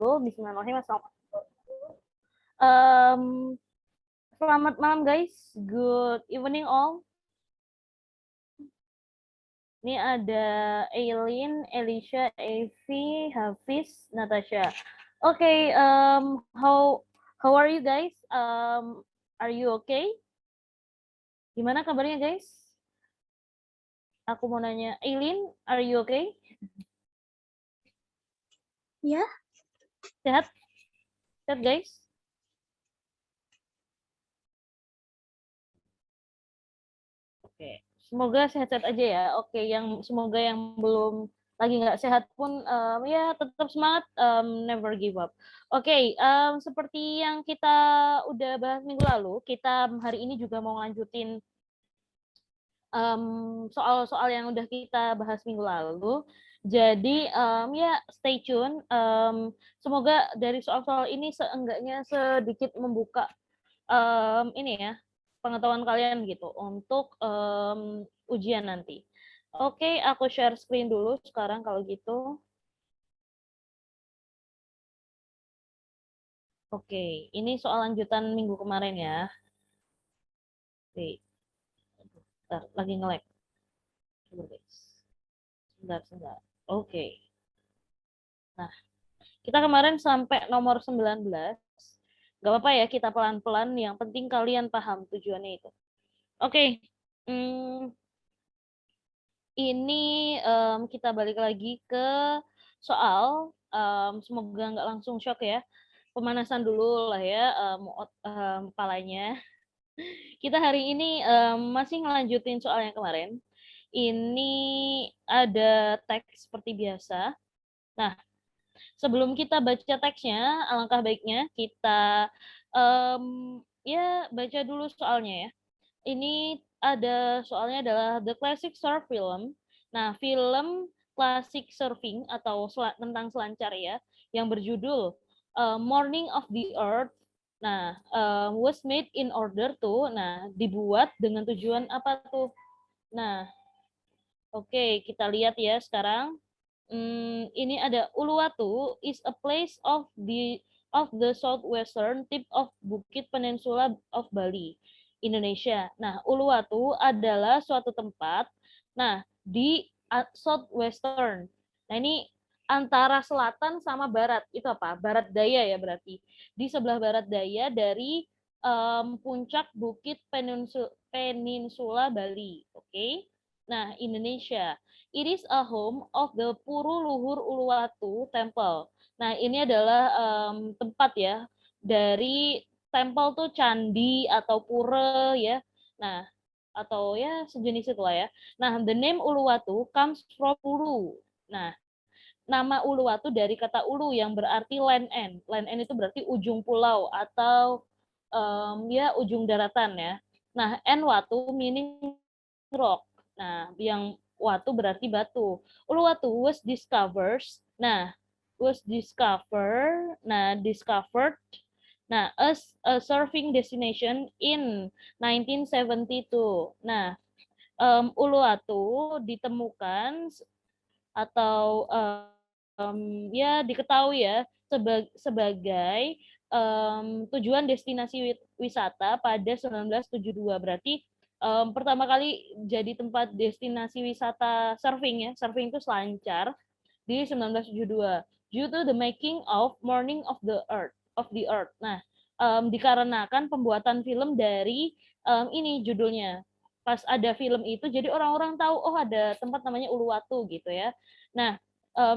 dulu. Bismillahirrahmanirrahim. Um, Selamat malam guys. Good evening all. Ini ada Aileen, Elisha, Evi, Hafiz, Natasha. Okay, how are you guys? Are you okay? Gimana kabarnya guys? Aku mau nanya, Aileen, are you okay? Ya. Sehat? Sehat guys? Oke, semoga sehat-sehat aja ya. Oke, semoga yang belum lagi nggak sehat pun ya tetap semangat, never give up. Oke, seperti yang kita udah bahas minggu lalu, kita hari ini juga mau lanjutin soal-soal yang udah kita bahas minggu lalu. Jadi ya stay tune. Semoga dari soal-soal ini seenggaknya sedikit membuka ini ya pengetahuan kalian gitu untuk ujian nanti. Oke, aku share screen dulu sekarang kalau gitu. Oke, ini soal lanjutan minggu kemarin ya. Oke, bentar, lagi nge-lag. Coba guys. Sebentar. Oke. Nah, kita kemarin sampai nomor 19. Gak apa-apa ya, kita pelan-pelan. Yang penting kalian paham tujuannya itu. Oke. Ini kita balik lagi ke soal, semoga nggak langsung shock ya. Pemanasan dulu lah ya, kepalanya. Kita hari ini masih ngelanjutin soal yang kemarin. Ini ada teks seperti biasa. Nah, sebelum kita baca teksnya, alangkah baiknya kita ya baca dulu soalnya ya. Ini ada soalnya adalah The Classic Surf Film. Nah, film klasik surfing atau tentang selancar ya, yang berjudul Morning of the Earth. Nah, was made in order to, nah, dibuat dengan tujuan apa tuh? Nah, oke, kita lihat ya sekarang. Ini ada Uluwatu is a place of the southwestern tip of Bukit Peninsula of Bali, Indonesia. Nah, Uluwatu adalah suatu tempat, nah, di southwestern. Nah, ini antara selatan sama barat. Itu apa? Barat daya ya berarti. Di sebelah barat daya dari puncak Bukit Peninsula Bali. Oke. Nah, Indonesia. It is a home of the Puru Luhur Uluwatu Temple. Nah, ini adalah tempat ya dari temple tuh candi atau pura ya. Nah, atau ya sejenis itu lah ya. Nah, the name Uluwatu comes from Ulu. Nah, nama Uluwatu dari kata ulu yang berarti land end. Land end itu berarti ujung pulau atau ya ujung daratan ya. Nah, and watu meaning rock. Nah, yang watu berarti batu. Uluwatu was discovered. Nah, discovered. Nah, as a surfing destination in 1972. Nah, Uluwatu ditemukan atau ya diketahui ya sebagai tujuan destinasi wisata pada 1972. Berarti pertama kali jadi tempat destinasi wisata surfing ya. Surfing itu selancar di 1972. Due to the making of Morning of the Earth. Nah, dikarenakan pembuatan film dari ini judulnya. Pas ada film itu jadi orang-orang tahu oh ada tempat namanya Uluwatu gitu ya. Nah, a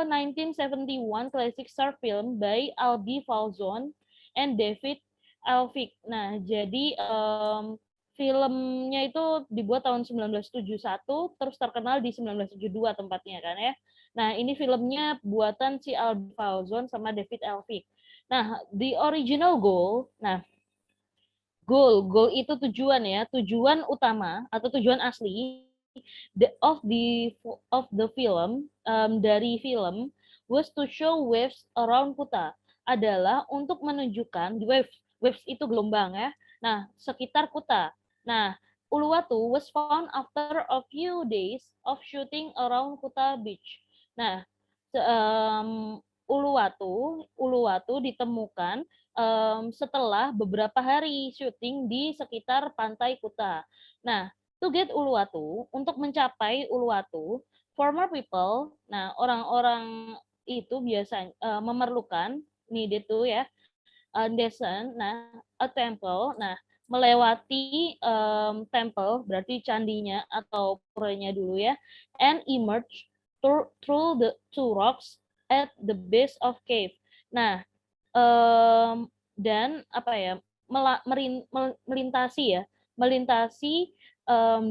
1971 classic surf film by Albi Falzon and David Elvik. Nah, jadi filmnya itu dibuat tahun 1971, terus terkenal di 1972 tempatnya kan ya. Nah, ini filmnya buatan si Albi Falzon sama David Elvik. Nah, the original goal, nah goal itu tujuan ya, tujuan utama atau tujuan asli of the film dari film was to show waves around Kuta, adalah untuk menunjukkan waves itu gelombang ya. Nah, sekitar Kuta. Nah, Uluwatu was found after a few days of shooting around Kuta Beach. Nah, Uluwatu ditemukan setelah beberapa hari syuting di sekitar pantai Kuta. Nah, to get Uluwatu, untuk mencapai Uluwatu, former people, nah orang-orang itu biasanya memerlukan needed to ya, descend, nah a temple, nah melewati temple berarti candinya atau puranya dulu ya, and emerge through the two rocks at the base of cave. Nah, dan apa ya, melintasi ya, melintasi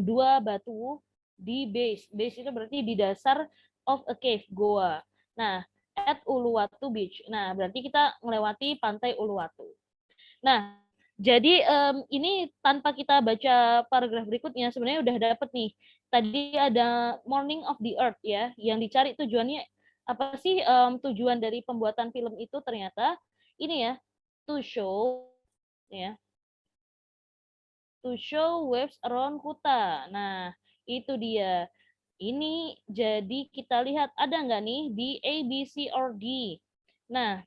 dua batu di base. Base itu berarti di dasar of a cave, goa. Nah, at Uluwatu Beach. Nah, berarti kita melewati pantai Uluwatu. Nah, jadi ini tanpa kita baca paragraf berikutnya sebenarnya udah dapet nih. Tadi ada Morning of the Earth ya, yang dicari tujuannya apa sih, tujuan dari pembuatan film itu ternyata ini ya, to show ya, to show waves around Kuta. Nah, itu dia. Ini jadi kita lihat ada nggak nih di A, B, C, or D. Nah,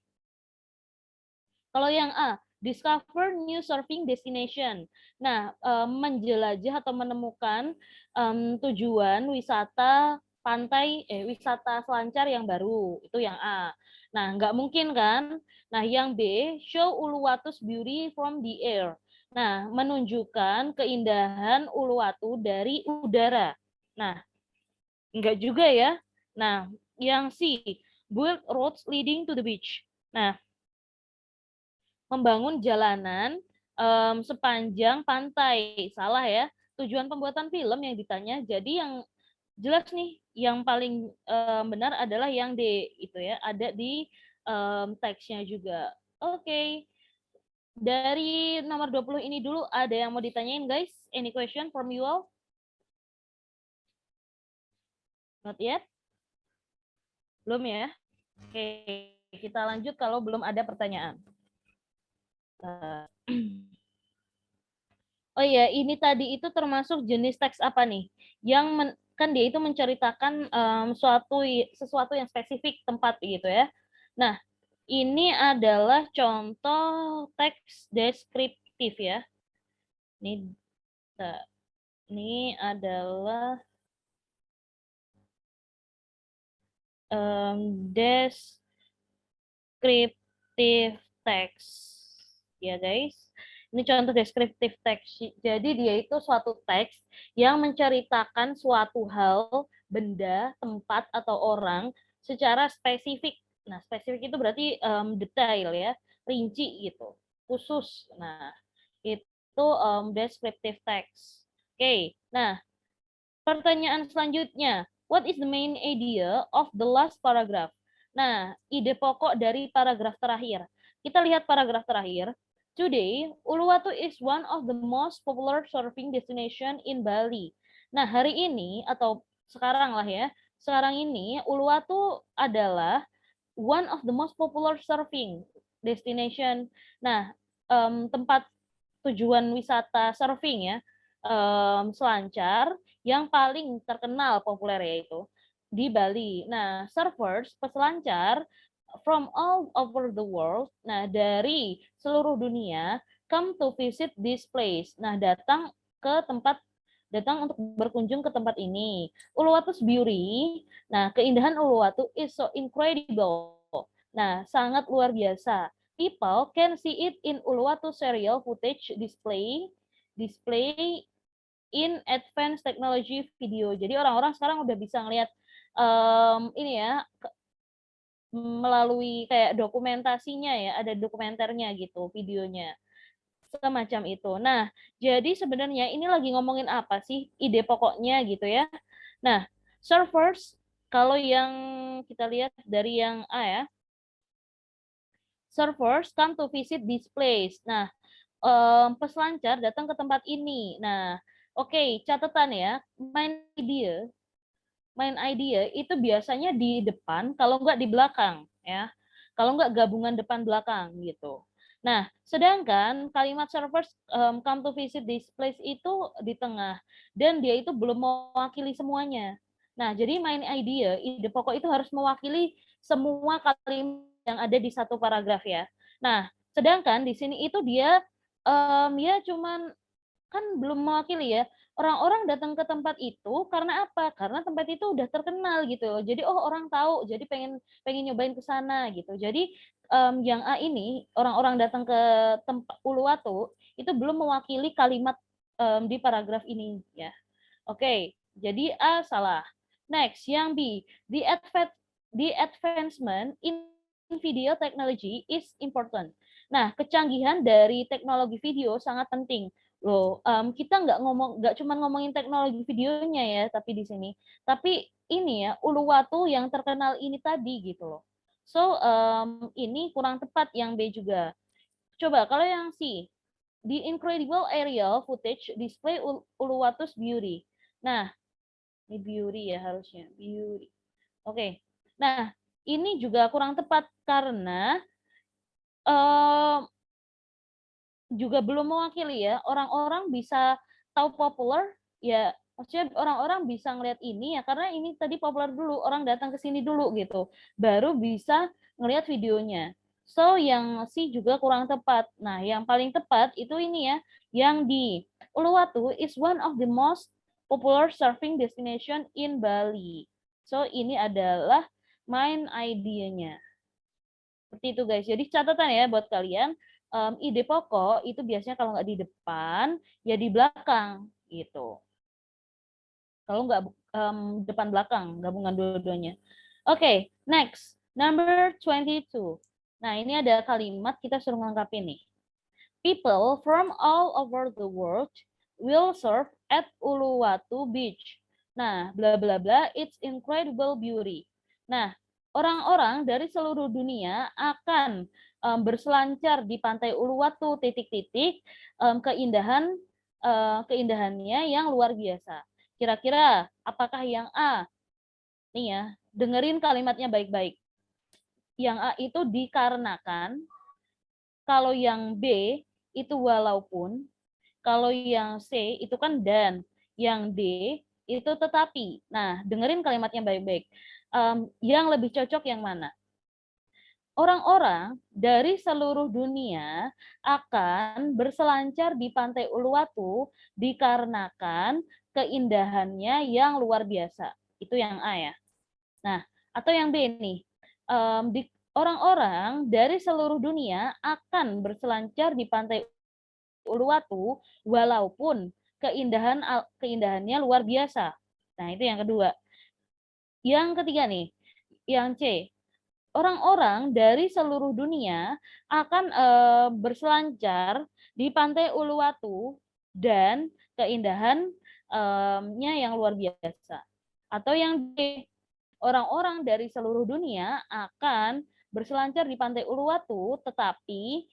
kalau yang A, discover new surfing destination. Nah, menjelajah atau menemukan tujuan wisata wisata selancar yang baru. Itu yang A. Nah, nggak mungkin kan? Nah, yang B, show Uluwatu's beauty from the air. Nah, menunjukkan keindahan Uluwatu dari udara. Nah, enggak juga ya. Nah, yang C, build roads leading to the beach. Nah, membangun jalanan sepanjang pantai. Salah ya. Tujuan pembuatan film yang ditanya. Jadi yang jelas nih, yang paling benar adalah yang D itu ya. Ada di teksnya juga. Oke. Dari nomor 20 ini dulu ada yang mau ditanyain guys? Any question from you all? Not yet? Belum ya? Oke, kita lanjut kalau belum ada pertanyaan. Oh iya, ini tadi itu termasuk jenis teks apa nih? Kan dia itu menceritakan sesuatu yang spesifik tempat gitu ya. Nah, ini adalah contoh teks deskriptif ya. Ini, ini adalah deskriptif teks ya guys. Ini contoh deskriptif teks. Jadi dia itu suatu teks yang menceritakan suatu hal, benda, tempat atau orang secara spesifik. Nah, spesifik itu berarti detail ya, rinci gitu, khusus. Nah, itu deskriptif teks. Oke. Nah, pertanyaan selanjutnya, what is the main idea of the last paragraph? Nah, ide pokok dari paragraf terakhir. Kita lihat paragraf terakhir. Today, Uluwatu is one of the most popular surfing destination in Bali. Nah, hari ini atau sekarang lah ya, sekarang ini Uluwatu adalah one of the most popular surfing destination. Nah, tempat tujuan wisata surfing ya, selancar yang paling terkenal populer yaitu di Bali. Nah, surfers, peselancar from all over the world, nah dari seluruh dunia, come to visit this place. Nah, datang untuk berkunjung ke tempat ini. Uluwatu's beauty, nah keindahan Uluwatu is so incredible. Nah, sangat luar biasa. People can see it in Uluwatu serial footage display in advanced technology video. Jadi orang-orang sekarang udah bisa ngelihat ini ya, melalui kayak dokumentasinya ya, ada dokumenternya gitu, videonya. Semacam itu. Nah, jadi sebenarnya ini lagi ngomongin apa sih ide pokoknya gitu ya. Nah, surfers, kalau yang kita lihat dari yang A ya, surfers come to visit this place. Nah, peselancar datang ke tempat ini. Nah, oke, catatan ya, main idea itu biasanya di depan, kalau nggak di belakang ya. Kalau nggak gabungan depan belakang gitu. Nah, sedangkan kalimat servers come to visit this place itu di tengah dan dia itu belum mewakili semuanya. Nah, jadi main idea, ide pokok itu harus mewakili semua kalimat yang ada di satu paragraf ya. Nah, sedangkan di sini itu dia ya cuman kan belum mewakili ya. Orang-orang datang ke tempat itu karena apa? Karena tempat itu udah terkenal gitu loh. Jadi orang tahu, jadi pengen pengen nyobain ke sana gitu. Jadi yang A ini orang-orang datang ke tempat Uluwatu itu belum mewakili kalimat di paragraf ini ya. Oke, jadi A salah. Next, yang B, the advancement in video technology is important. Nah, kecanggihan dari teknologi video sangat penting. Loh, kita nggak cuma ngomongin teknologi videonya ya, tapi di sini, tapi ini ya Uluwatu yang terkenal ini tadi gitu loh. So ini kurang tepat yang B juga. Coba kalau yang C, the incredible aerial footage display Uluwatu's beauty. Nah, ini beauty ya harusnya, beauty. Oke. Nah, ini juga kurang tepat karena juga belum mewakili ya. Orang-orang bisa tahu populer ya, maksudnya orang-orang bisa ngelihat ini ya karena ini tadi populer dulu, orang datang ke sini dulu gitu. Baru bisa ngelihat videonya. So, yang C juga kurang tepat. Nah, yang paling tepat itu ini ya, yang di Uluwatu is one of the most popular surfing destination in Bali. So, ini adalah main idea-nya. Seperti itu guys. Jadi catatan ya buat kalian, ide pokok itu biasanya kalau nggak di depan, ya di belakang gitu. Kalau nggak depan belakang, gabungan dua-duanya. Oke, next. Number 22. Nah, ini ada kalimat kita suruh ngelengkapin nih. People from all over the world will surf at Uluwatu Beach. Nah, bla bla bla, it's incredible beauty. Nah, orang-orang dari seluruh dunia akan berselancar di pantai Uluwatu titik-titik keindahannya yang luar biasa. Kira-kira apakah yang A? Nih ya, dengerin kalimatnya baik-baik. Yang A itu dikarenakan, kalau yang B itu walaupun, kalau yang C itu kan dan, yang D itu tetapi. Nah, dengerin kalimatnya baik-baik. Yang lebih cocok yang mana? Orang-orang dari seluruh dunia akan berselancar di Pantai Uluwatu dikarenakan keindahannya yang luar biasa. Itu yang A ya. Nah, atau yang B nih. Orang-orang dari seluruh dunia akan berselancar di Pantai Uluwatu walaupun keindahannya luar biasa. Nah, itu yang kedua. Yang ketiga nih, yang C. Orang-orang dari seluruh dunia akan berselancar di Pantai Uluwatu dan keindahannya yang luar biasa. Atau yang D. Orang-orang dari seluruh dunia akan berselancar di Pantai Uluwatu, tetapi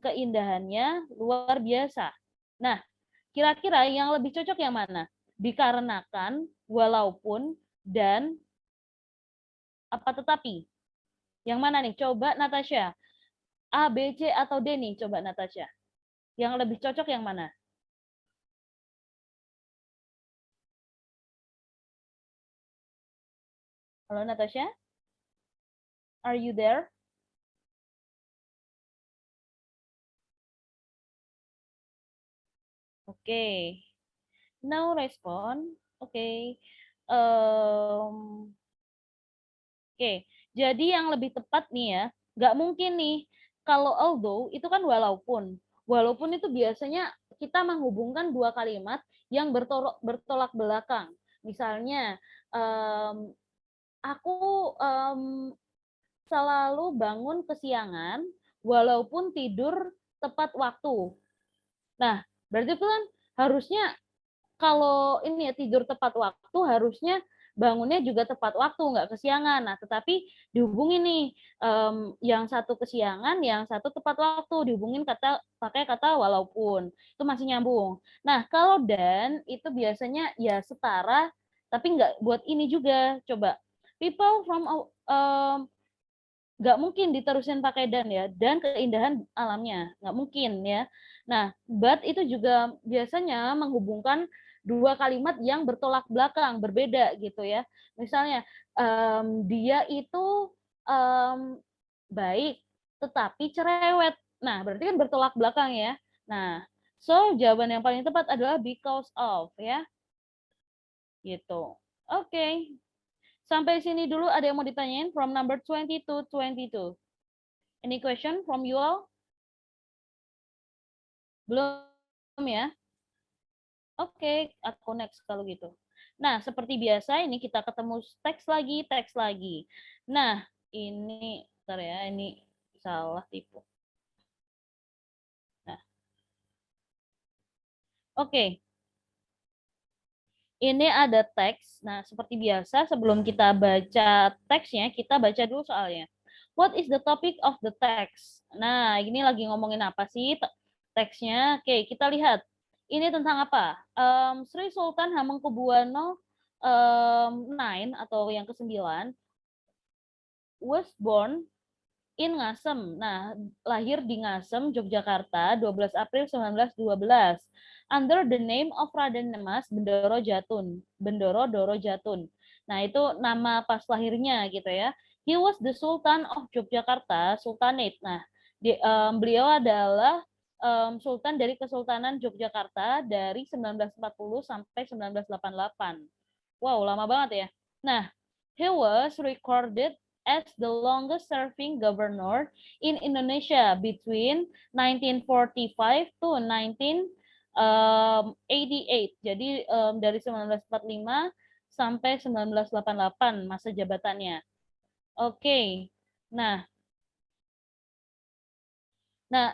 keindahannya luar biasa. Nah, kira-kira yang lebih cocok yang mana? Dikarenakan, walaupun, dan apa tetapi? Yang mana nih? Coba Natasha. A, B, C, atau D nih? Coba Natasha. Yang lebih cocok yang mana? Halo Natasha? Are you there? Oke. Okay. No respon. Oke. Okay. Oke, jadi yang lebih tepat nih ya, nggak mungkin nih, kalau although itu kan walaupun. Walaupun itu biasanya kita menghubungkan dua kalimat yang bertolak belakang. Misalnya, aku selalu bangun kesiangan walaupun tidur tepat waktu. Nah, berarti itu kan harusnya kalau ini ya tidur tepat waktu harusnya bangunnya juga tepat waktu, nggak kesiangan. Nah, tetapi dihubungin nih yang satu kesiangan, yang satu tepat waktu, dihubungin pakai kata walaupun, itu masih nyambung. Nah, kalau dan itu biasanya ya setara, tapi nggak buat ini juga. Coba people from nggak mungkin diterusin pakai dan ya, dan keindahan alamnya nggak mungkin ya. Nah, but itu juga biasanya menghubungkan dua kalimat yang bertolak belakang, berbeda gitu ya. Misalnya dia itu baik tetapi cerewet. Nah, berarti kan bertolak belakang ya. Nah, so jawaban yang paling tepat adalah because of ya. Gitu. Oke. Sampai sini dulu ada yang mau ditanyain from number 20 to 22. Any question from you all? Belum ya? Oke, aku next kalau gitu. Nah, seperti biasa ini kita ketemu teks lagi. Nah, ini bentar ya, ini salah tipe. Nah, oke. Ini ada teks. Nah, seperti biasa sebelum kita baca teksnya, kita baca dulu soalnya. What is the topic of the text? Nah, ini lagi ngomongin apa sih teksnya? Oke, kita lihat. Ini tentang apa? Sri Sultan Hamengkubuwono IX atau yang ke-9 was born in Ngasem. Nah, lahir di Ngasem, Yogyakarta, 12 April 1912. Under the name of Raden Mas Bendoro Jatun. Bendoro Doro Jatun. Nah, itu nama pas lahirnya gitu ya. He was the Sultan of Yogyakarta, Sultanate. Nah, beliau adalah Sultan dari Kesultanan Yogyakarta dari 1940 sampai 1988. Wow, lama banget ya. Nah, he was recorded as the longest serving governor in Indonesia between 1945 to 1988. Jadi dari 1945 sampai 1988 masa jabatannya. Oke. Nah,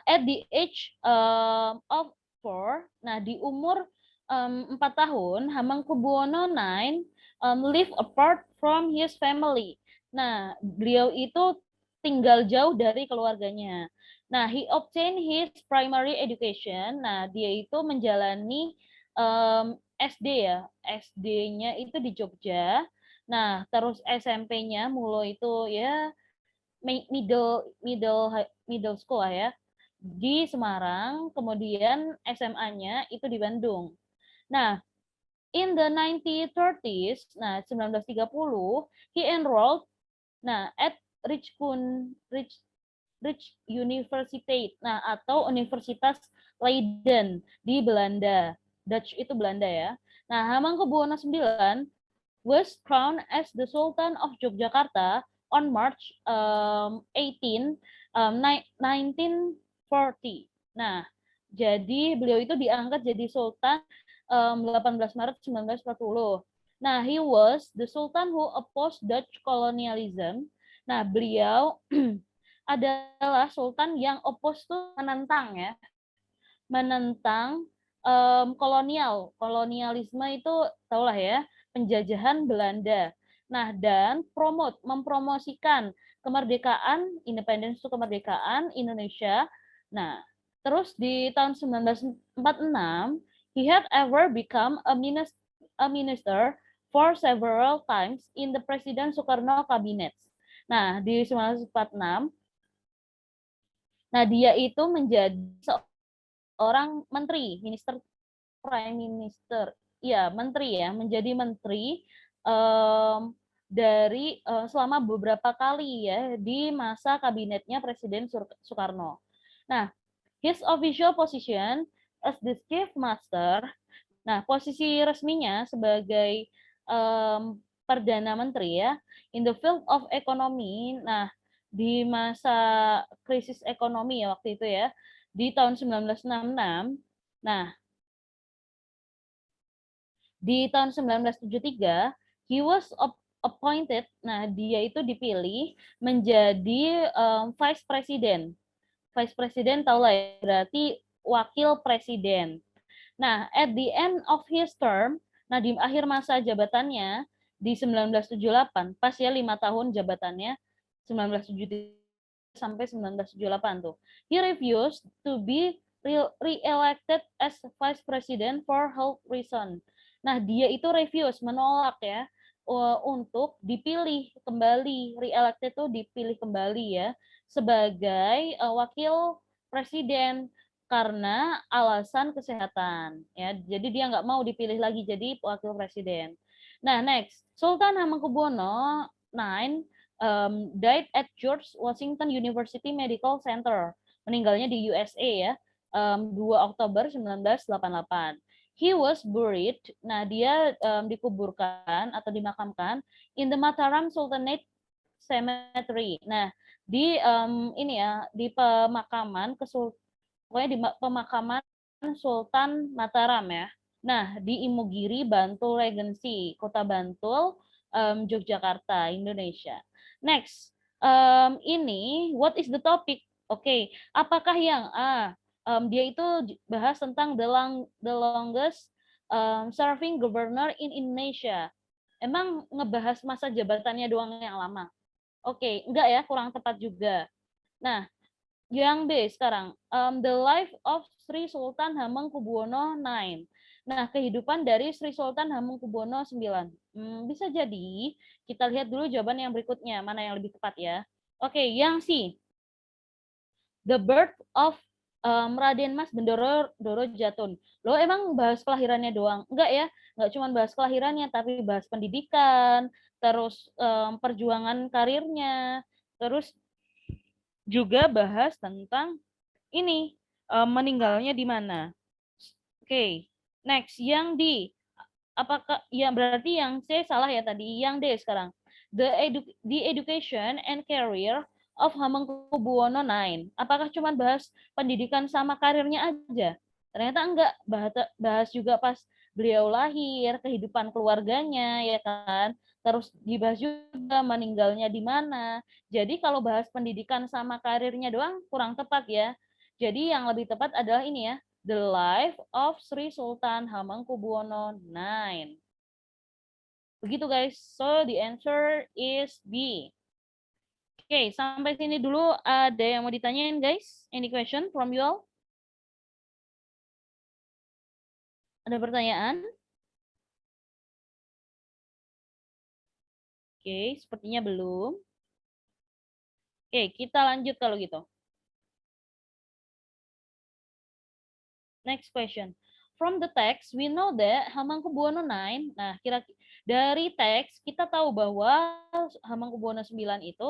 at the age of 4, nah di umur 4 tahun, Hamengkubuwono IX live apart from his family. Nah, beliau itu tinggal jauh dari keluarganya. Nah, he obtained his primary education. Nah, dia itu menjalani SD ya. SD-nya itu di Jogja. Nah, terus SMP-nya mulai itu ya middle school lah ya di Semarang, kemudian SMA-nya itu di Bandung. Nah, in the 1930s, nah 1930, he enrolled at Rich University, nah atau Universitas Leiden di Belanda. Dutch itu Belanda ya. Nah, Hamengkubuwono IX was crowned as the Sultan of Yogyakarta on March 18, 1940. Nah, jadi beliau itu diangkat jadi Sultan 18 Maret 1940. Nah, he was the Sultan who opposed Dutch colonialism. Nah, beliau adalah Sultan yang oppose tuh menentang ya, menentang kolonialisme itu tahulah ya, penjajahan Belanda. Nah, dan mempromosikan kemerdekaan, independence itu kemerdekaan Indonesia. Nah, terus di tahun 1946, he had ever become a minister for several times in the President Soekarno cabinet. Nah, di 1946, nah dia itu menjadi seorang menteri, prime minister, ya menteri ya, menjadi menteri dari selama beberapa kali ya di masa kabinetnya Presiden Soekarno. Nah, his official position as the chief master, nah posisi resminya sebagai perdana menteri ya, in the field of economy. Nah, di masa krisis ekonomi ya waktu itu ya, di tahun 1966. Nah, di tahun 1973, he was appointed, nah dia itu dipilih menjadi vice president. Vice president tahu lah ya, berarti wakil presiden. Nah, at the end of his term, nah di akhir masa jabatannya di 1978, pas ya 5 tahun jabatannya, 1973 sampai 1978 tuh. He refused to be re-elected as vice president for health reason. Nah, dia itu refuse, menolak ya, untuk dipilih kembali, re-elected itu dipilih kembali ya, sebagai wakil presiden karena alasan kesehatan. Ya, jadi dia nggak mau dipilih lagi jadi wakil presiden. Nah, next, Sultan Hamengkubuwono IX died at George Washington University Medical Center. Meninggalnya di USA ya, 2 Oktober 1988. He was buried, nah dia dikuburkan atau dimakamkan in the Mataram Sultanate Cemetery. Nah, di ini ya, di pemakaman pokoknya di pemakaman Sultan Mataram ya. Nah, di Imogiri, Bantul Regency, Kota Bantul, Yogyakarta, Indonesia. Next, ini what is the topic? Oke, apakah yang dia itu bahas tentang the longest serving governor in Indonesia. Emang ngebahas masa jabatannya doang yang lama? Oke, enggak ya, kurang tepat juga. Nah, yang B sekarang, The Life of Sri Sultan Hamengkubuwono IX. Nah, kehidupan dari Sri Sultan Hamengkubuwono IX. Bisa jadi kita lihat dulu jawaban yang berikutnya, mana yang lebih tepat ya. Oke, yang C, The Birth of Raden Mas Bendoro Jatun. Lo emang bahas kelahirannya doang? Enggak ya, enggak cuma bahas kelahirannya, tapi bahas pendidikan, terus perjuangan karirnya, terus juga bahas tentang ini meninggalnya di mana. Oke, next yang D. Apakah ya berarti yang C salah ya tadi, yang D sekarang. The education and career of Hamengkubuwono IX. Apakah cuma bahas pendidikan sama karirnya aja? Ternyata enggak, bahas juga pas beliau lahir, kehidupan keluarganya ya kan. Terus dibahas juga meninggalnya di mana. Jadi kalau bahas pendidikan sama karirnya doang kurang tepat ya. Jadi yang lebih tepat adalah ini ya, The Life of Sri Sultan Hamengkubuwono IX. Begitu guys. So the answer is B. Oke, sampai sini dulu. Ada yang mau ditanyain guys? Any question from you all? Ada pertanyaan? Oke, sepertinya belum. Oke, kita lanjut kalau gitu. Next question. From the text, we know that Hamengkubuwono IX, nah dari teks kita tahu bahwa Hamengkubuwono IX itu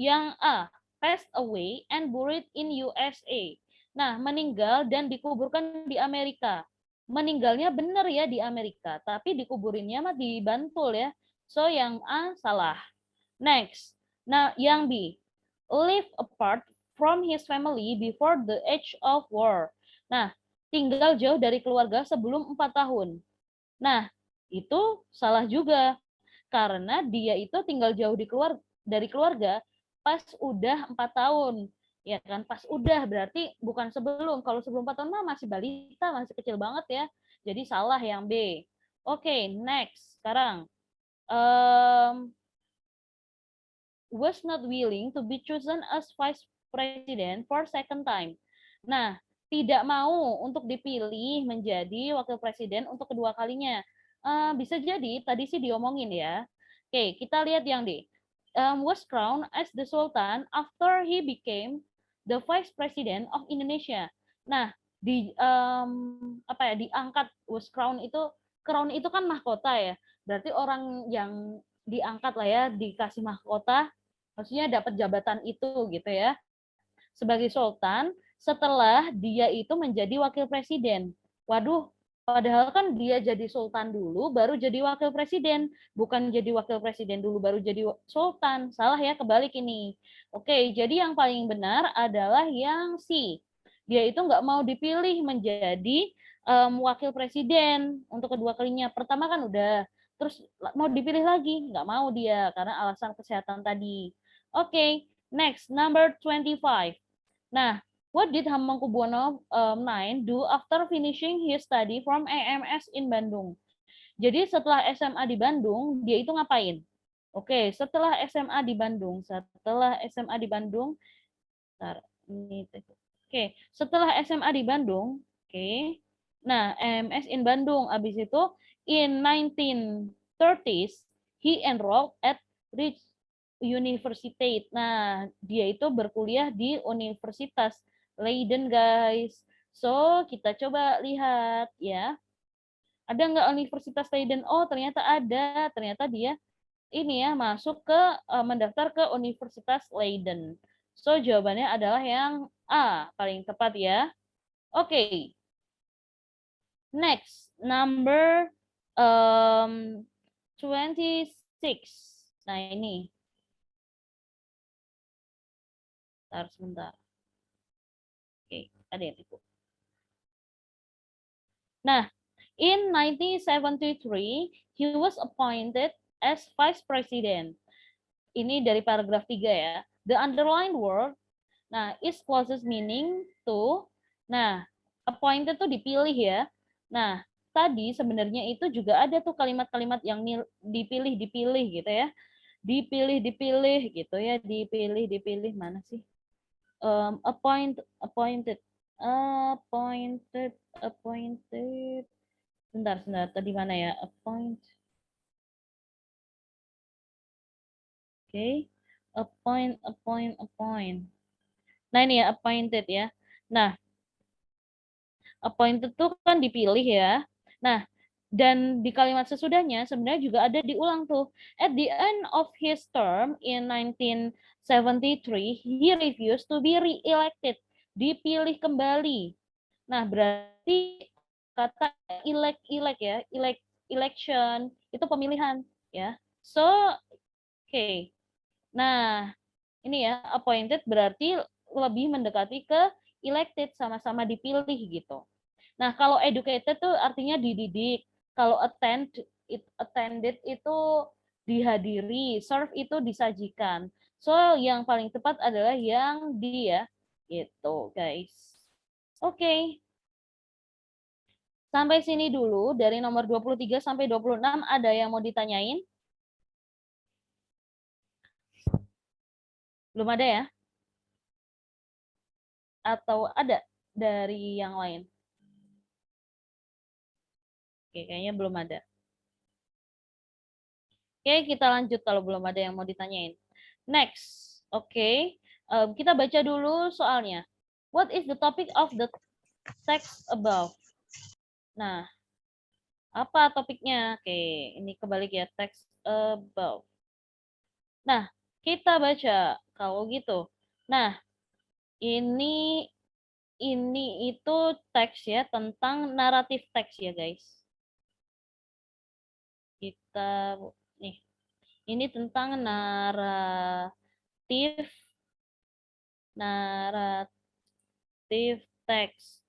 yang A, passed away and buried in USA. Nah, meninggal dan dikuburkan di Amerika. Meninggalnya benar ya di Amerika, tapi dikuburinnya mah di Bantul ya. So yang A salah. Next. Nah, yang B, live apart from his family before the age of war. Nah, tinggal jauh dari keluarga sebelum 4 tahun. Nah, itu salah juga. Karena dia itu tinggal jauh dari keluarga pas udah 4 tahun. Ya kan, pas udah berarti bukan sebelum. Kalau sebelum 4 tahun mah masih balita, masih kecil banget ya. Jadi salah yang B. Oke, next. Sekarang. Was not willing to be chosen as vice president for second time. Nah, tidak mau untuk dipilih menjadi wakil presiden untuk kedua kalinya. Bisa jadi tadi sih diomongin ya. Oke, kita lihat yang D. Was crowned as the Sultan after he became the vice president of Indonesia. Nah, apa ya, diangkat, was crowned itu, crown itu kan mahkota ya. Berarti orang yang diangkat lah ya, dikasih mahkota, maksudnya dapat jabatan itu gitu ya, sebagai sultan setelah dia itu menjadi wakil presiden. Waduh, padahal kan dia jadi sultan dulu baru jadi wakil presiden, bukan jadi wakil presiden dulu baru jadi sultan. Salah ya, kebalik ini. Oke, jadi yang paling benar adalah yang C. Dia itu nggak mau dipilih menjadi wakil presiden untuk kedua kalinya. Pertama kan udah, terus mau dipilih lagi, nggak mau dia karena alasan kesehatan tadi. Oke, next, number 25. Nah, what did Hamengkubuwono IX do after finishing his study from AMS in Bandung? Jadi setelah SMA di Bandung, dia itu ngapain? Oke, setelah SMA di Bandung, setelah SMA di Bandung, oke. Nah, AMS in Bandung, abis itu in 1930s, he enrolled at Rich University. Nah, dia itu berkuliah di Universitas Leiden, guys. So, kita coba lihat ya. Ada nggak Universitas Leiden? Oh, ternyata ada. Ternyata dia ini ya masuk ke mendaftar ke Universitas Leiden. So, jawabannya adalah yang A, paling tepat ya. Oke. Next, number 26. Nah, ini. Sebentar. Oke, ada yang tipu. Nah, in 1973, he was appointed as vice president. Ini dari paragraf 3 ya. The underlined word, nah, is closest meaning to, nah, appointed tuh dipilih ya. Nah, tadi sebenarnya itu juga ada tuh kalimat-kalimat yang dipilih gitu ya. Dipilih gitu ya. Dipilih, mana sih? Appointed. Sebentar, tadi mana ya? Oke. Appoint. Nah, ini ya, appointed ya. Nah, appointed tuh kan dipilih ya. Nah, dan di kalimat sesudahnya sebenarnya juga ada diulang tuh. At the end of his term in 1973, he refused to be re-elected. Dipilih kembali. Nah, berarti kata elect ya, election itu pemilihan ya. So, oke. Nah, ini ya, appointed berarti lebih mendekati ke elected, sama-sama dipilih gitu. Nah, kalau educated tuh artinya dididik. Kalau attended itu dihadiri, serve itu disajikan. So, yang paling tepat adalah yang D ya. Gitu, guys. Oke. Sampai sini dulu dari nomor 23 sampai 26 ada yang mau ditanyain? Belum ada ya? Atau ada dari yang lain? Oke, kayaknya belum ada. Oke, kita lanjut kalau belum ada yang mau ditanyain. Next, oke. Kita baca dulu soalnya. What is the topic of the text above? Nah, apa topiknya? Oke, ini kebalik ya, text above. Nah, kita baca kalau gitu. Nah, ini itu teks ya, tentang naratif teks ya, guys. Kita nih, ini tentang naratif teks.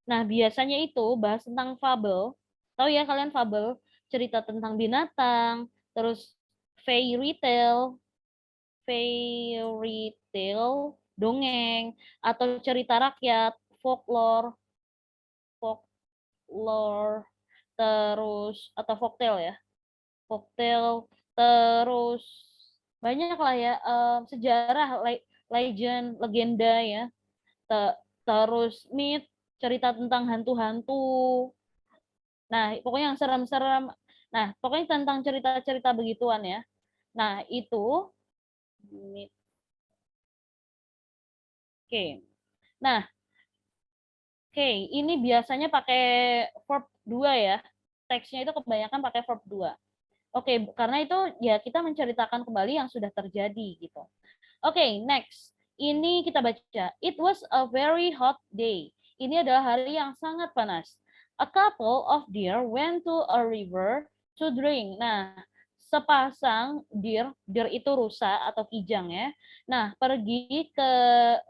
Nah, biasanya itu bahas tentang fabel. Tahu ya kalian fabel? Cerita tentang binatang, terus fairy tale, dongeng, atau cerita rakyat, folklore, folklore, terus atau folktale ya. Folktale, terus banyak lah ya, sejarah, legend, legenda ya. Terus myth, cerita tentang hantu-hantu. Nah, pokoknya yang serem-serem. Nah, pokoknya tentang cerita-cerita begituan ya. Nah, itu oke. Nah, oke, ini biasanya pakai verb 2 ya. Teksnya itu kebanyakan pakai verb 2. Oke, karena itu ya kita menceritakan kembali yang sudah terjadi gitu. Oke, next. Ini kita baca. It was a very hot day. Ini adalah hari yang sangat panas. A couple of deer went to a river to drink. Nah, sepasang deer itu rusa atau kijang ya. Nah, pergi ke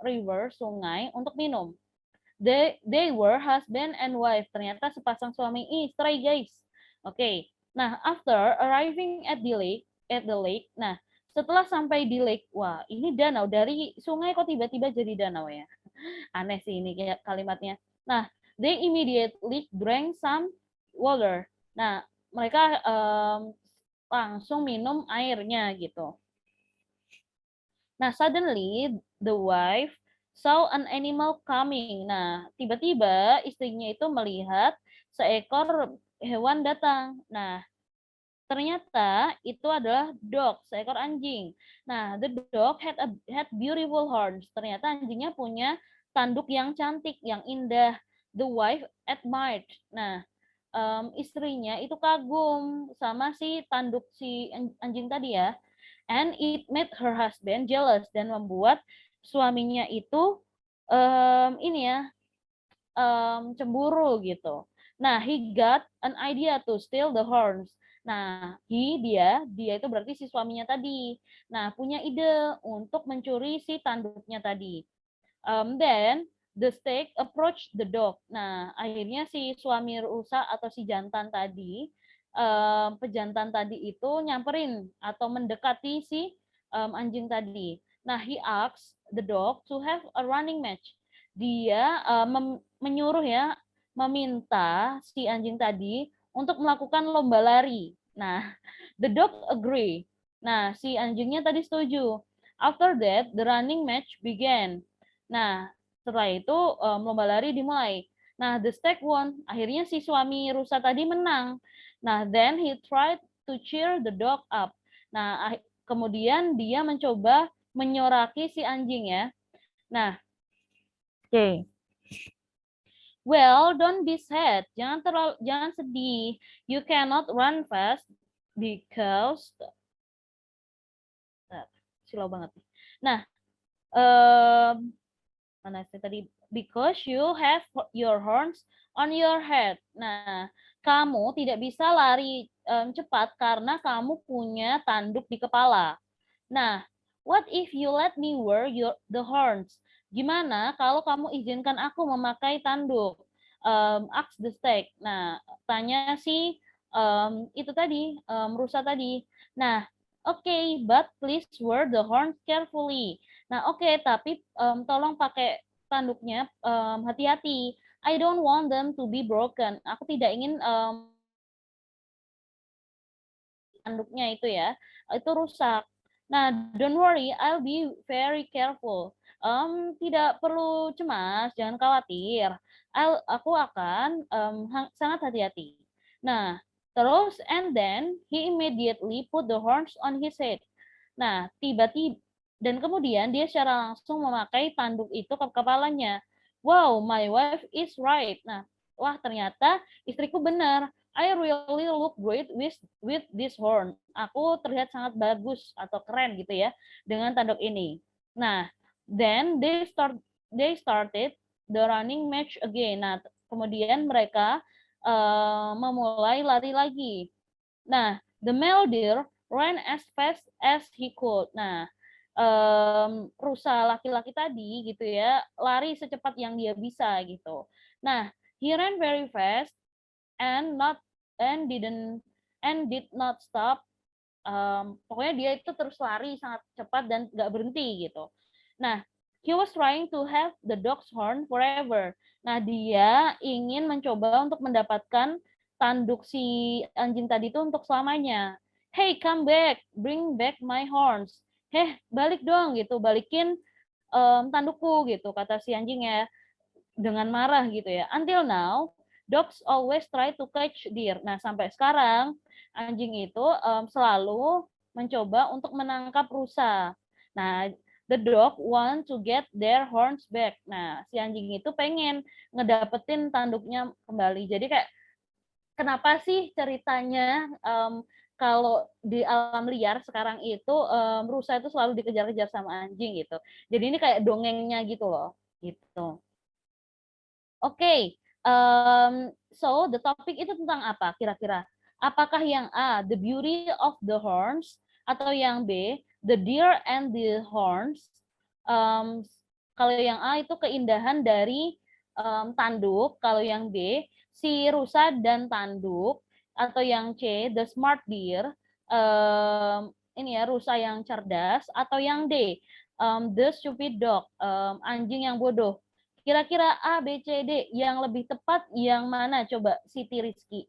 river, sungai untuk minum. They were husband and wife. Ternyata sepasang suami istri, guys. Oke. Nah, after arriving at the lake, nah, setelah sampai di lake, wah, ini danau. Dari sungai kok tiba-tiba jadi danau ya. Aneh sih ini kalimatnya. Nah, they immediately drank some water. Nah, mereka langsung minum airnya gitu. Nah, suddenly the wife saw an animal coming. Nah, tiba-tiba istrinya itu melihat seekor hewan datang. Nah, ternyata itu adalah dog, seekor anjing. Nah, the dog had beautiful horns. Ternyata anjingnya punya tanduk yang cantik, yang indah. the wife admired. Nah, istrinya itu kagum sama si tanduk si anjing tadi ya. And it made her husband jealous dan membuat suaminya itu ini ya cemburu gitu. Nah, he got an idea to steal the horns. Nah, dia itu berarti si suaminya tadi. Nah, punya ide untuk mencuri si tanduknya tadi. Then the snake approach the dog. Nah, akhirnya si suami rusa atau si jantan tadi, pejantan tadi itu nyamperin atau mendekati si anjing tadi. Nah, he asks the dog to have a running match. Dia menyuruh ya, meminta si anjing tadi untuk melakukan lomba lari. Nah, the dog agree. Nah, si anjingnya tadi setuju. After that, the running match began. Nah, setelah itu lomba lari dimulai. Nah, the stag won. Akhirnya si suami rusa tadi menang. Nah, then he tried to cheer the dog up. Nah, kemudian dia mencoba menyoraki si anjing ya. Nah, oke. Okay. Well, don't be sad. Jangan sedih. You cannot run fast because silau banget. Nah, mana sih tadi? Because you have your horns on your head. Nah, kamu tidak bisa lari cepat karena kamu punya tanduk di kepala. Nah, what if you let me wear the horns? Gimana kalau kamu izinkan aku memakai tanduk? Ask the stag. Nah, tanya si itu tadi, rusa tadi. Nah, okay, but please wear the horns carefully. Nah, oke, tapi tolong pakai tanduknya hati-hati. I don't want them to be broken. Aku tidak ingin tanduknya itu ya, itu rusak. Nah, don't worry, I'll be very careful. Tidak perlu cemas, jangan khawatir. Aku akan sangat hati-hati. Nah, terus and then he immediately put the horns on his head. Nah, tiba-tiba dan kemudian dia secara langsung memakai tanduk itu ke kepalanya. Wow, my wife is right. Nah, wah ternyata istriku benar. I really look great with this horn. Aku terlihat sangat bagus atau keren gitu ya dengan tanduk ini. Nah, then they started the running match again. Nah, kemudian mereka memulai lari lagi. Nah, the male deer ran as fast as he could. Nah, rusa laki-laki tadi gitu ya, lari secepat yang dia bisa gitu. Nah, he ran very fast and not and didn't and did not stop. Pokoknya dia itu terus lari sangat cepat dan nggak berhenti gitu. Nah, he was trying to have the dog's horn forever. Nah, dia ingin mencoba untuk mendapatkan tanduk si anjing tadi itu untuk selamanya. Hey, come back, bring back my horns. Heh, balik dong gitu, balikin tandukku gitu, kata si anjingnya dengan marah gitu ya. Until now, dogs always try to catch deer. Nah, sampai sekarang anjing itu selalu mencoba untuk menangkap rusa. Nah, the dog want to get their horns back. Nah, si anjing itu pengen ngedapetin tanduknya kembali. Jadi kayak kenapa sih ceritanya kalau di alam liar sekarang itu rusa itu selalu dikejar-kejar sama anjing gitu. Jadi ini kayak dongengnya gitu loh, gitu. Oke, so the topic itu tentang apa kira-kira? Apakah yang A, the beauty of the horns, atau yang B, the deer and the horns? Kalau yang A itu keindahan dari tanduk, kalau yang B si rusa dan tanduk, atau yang C, the smart deer, ini ya rusa yang cerdas, atau yang D, the stupid dog, anjing yang bodoh. Kira-kira A, B, C, D yang lebih tepat yang mana? Coba Siti Rizky.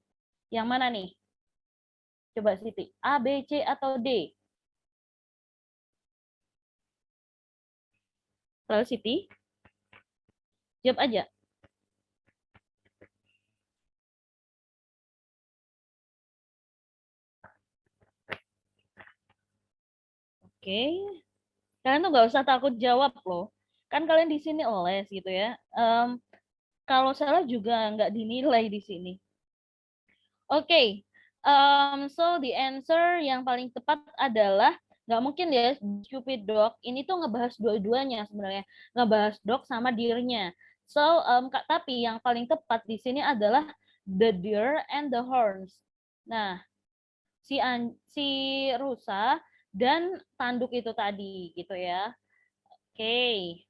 Yang mana nih? Coba Siti. A, B, C, atau D? Kalau Siti, jawab aja. Oke. Kalian tuh nggak usah takut jawab loh. Kan kalian di sini les gitu ya. Kalau salah juga nggak dinilai di sini. Oke, so the answer yang paling tepat adalah nggak mungkin ya stupid dog. Ini tuh ngebahas dua-duanya sebenarnya, ngebahas dog sama deer-nya. So, tapi yang paling tepat di sini adalah the deer and the horns. Nah, si rusa dan tanduk itu tadi gitu ya. Oke,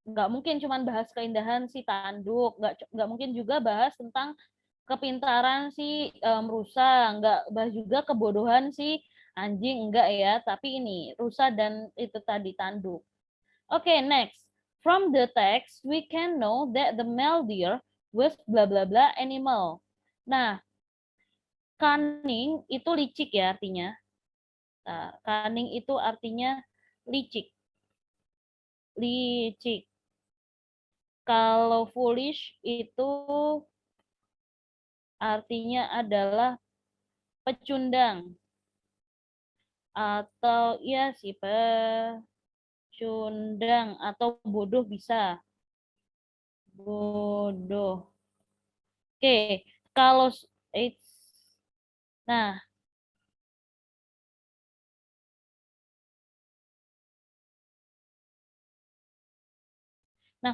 nggak mungkin cuma bahas keindahan si tanduk, nggak mungkin juga bahas tentang kepintaran si rusa, nggak bahas juga kebodohan si anjing, enggak ya, tapi ini rusa dan itu tadi tanduk. Oke, next. From the text, we can know that the male deer was bla bla bla animal. Nah, cunning itu licik ya artinya. Nah, cunning itu artinya licik. Licik. Kalau foolish itu artinya adalah pecundang atau ya sih pecundang atau bodoh bisa. Bodoh. Oke, kalau nah,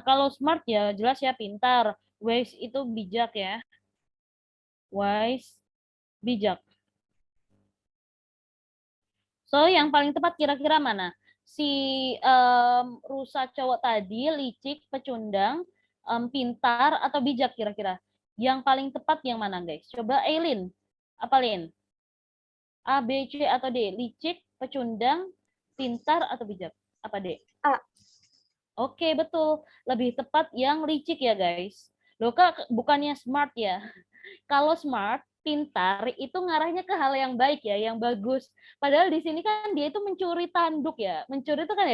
kalau smart ya jelas ya pintar. Wise itu bijak ya. Wise, bijak. So, yang paling tepat kira-kira mana? Si rusa cowok tadi, licik, pecundang, pintar, atau bijak kira-kira? Yang paling tepat yang mana, guys? Coba Aileen. Apa, Lin? A, B, C, atau D? Licik, pecundang, pintar, atau bijak? Apa, D? A. Oke, betul. Lebih tepat yang licik ya, guys. Loh, Kak, bukannya smart ya? Kalau smart, pintar, itu ngarahnya ke hal yang baik ya, yang bagus. Padahal di sini kan dia itu mencuri tanduk ya. Mencuri itu kan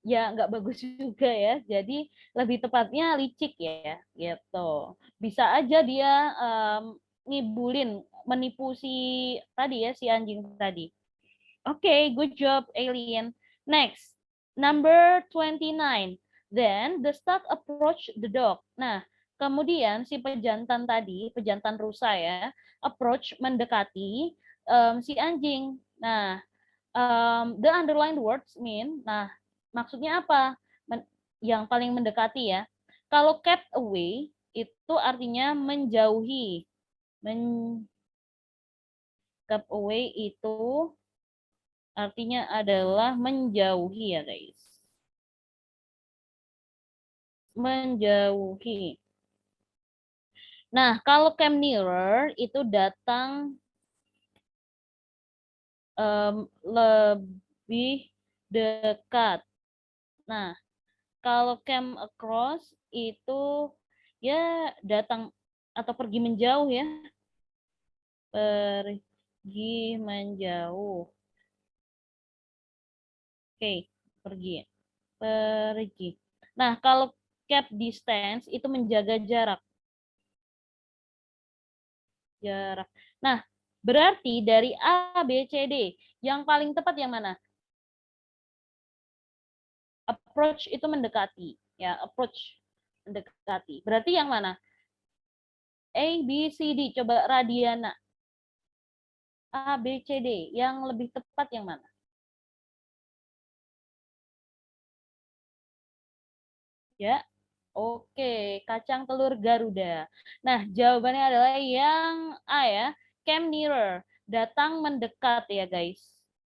ya nggak bagus juga ya. Jadi lebih tepatnya licik ya, gitu. Bisa aja dia ngibulin, menipu si tadi ya, si anjing tadi. Oke, good job, Alien. Next, number 29. Then the stag approach the dog. Nah, kemudian si pejantan tadi, pejantan rusa ya, approach mendekati si anjing. Nah, the underlined words mean, nah maksudnya apa? Yang paling mendekati ya. Kalau kept away itu artinya menjauhi. Kept away itu artinya adalah menjauhi ya guys. Menjauhi. Nah, kalau come nearer itu datang lebih dekat. Nah, kalau come across itu ya datang atau pergi menjauh ya. Pergi menjauh. Oke, pergi. Pergi. Nah, kalau keep distance itu menjaga jarak. Jarak. Nah, berarti dari A, B, C, D, yang paling tepat yang mana? Approach itu mendekati. Ya, approach mendekati. Berarti yang mana? A, B, C, D. Coba Radiana. A, B, C, D. Yang lebih tepat yang mana? Ya, oke. Kacang telur Garuda. Nah, jawabannya adalah yang A ya. Came nearer. Datang mendekat ya, guys.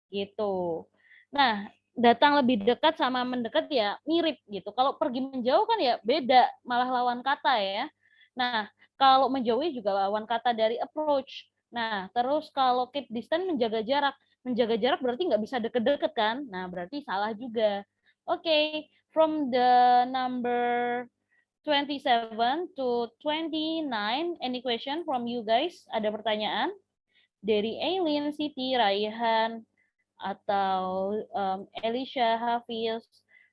Gitu. Nah, datang lebih dekat sama mendekat ya mirip gitu. Kalau pergi menjauh kan ya beda, malah lawan kata ya. Nah, kalau menjauhi juga lawan kata dari approach. Nah, terus kalau keep distance menjaga jarak. Menjaga jarak berarti nggak bisa deket-deket kan? Nah, berarti salah juga. Oke, from the number 27 to 29, any question from you guys? Ada pertanyaan? Dari Aileen, Siti, Raihan, atau Elisha, Hafiz,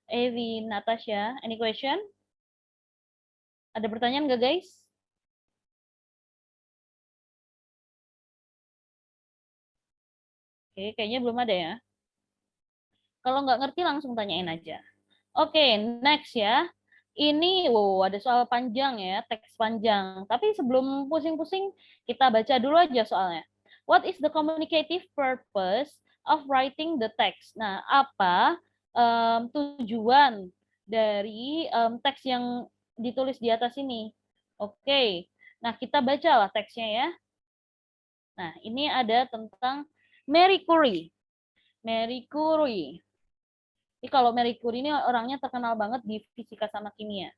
Evi, Natasha. Any question? Ada pertanyaan nggak guys? Oke, kayaknya belum ada ya. Kalau nggak ngerti langsung tanyain aja. Oke, next ya. Ini, wow, ada soal panjang ya, teks panjang. Tapi sebelum pusing-pusing, kita baca dulu aja soalnya. What is the communicative purpose of writing the text? Nah, apa tujuan dari teks yang ditulis di atas ini? Oke, nah kita bacalah teksnya ya. Nah, ini ada tentang Marie Curie. Marie Curie. Jadi kalau Marie Curie ini orangnya terkenal banget di fisika sama kimia.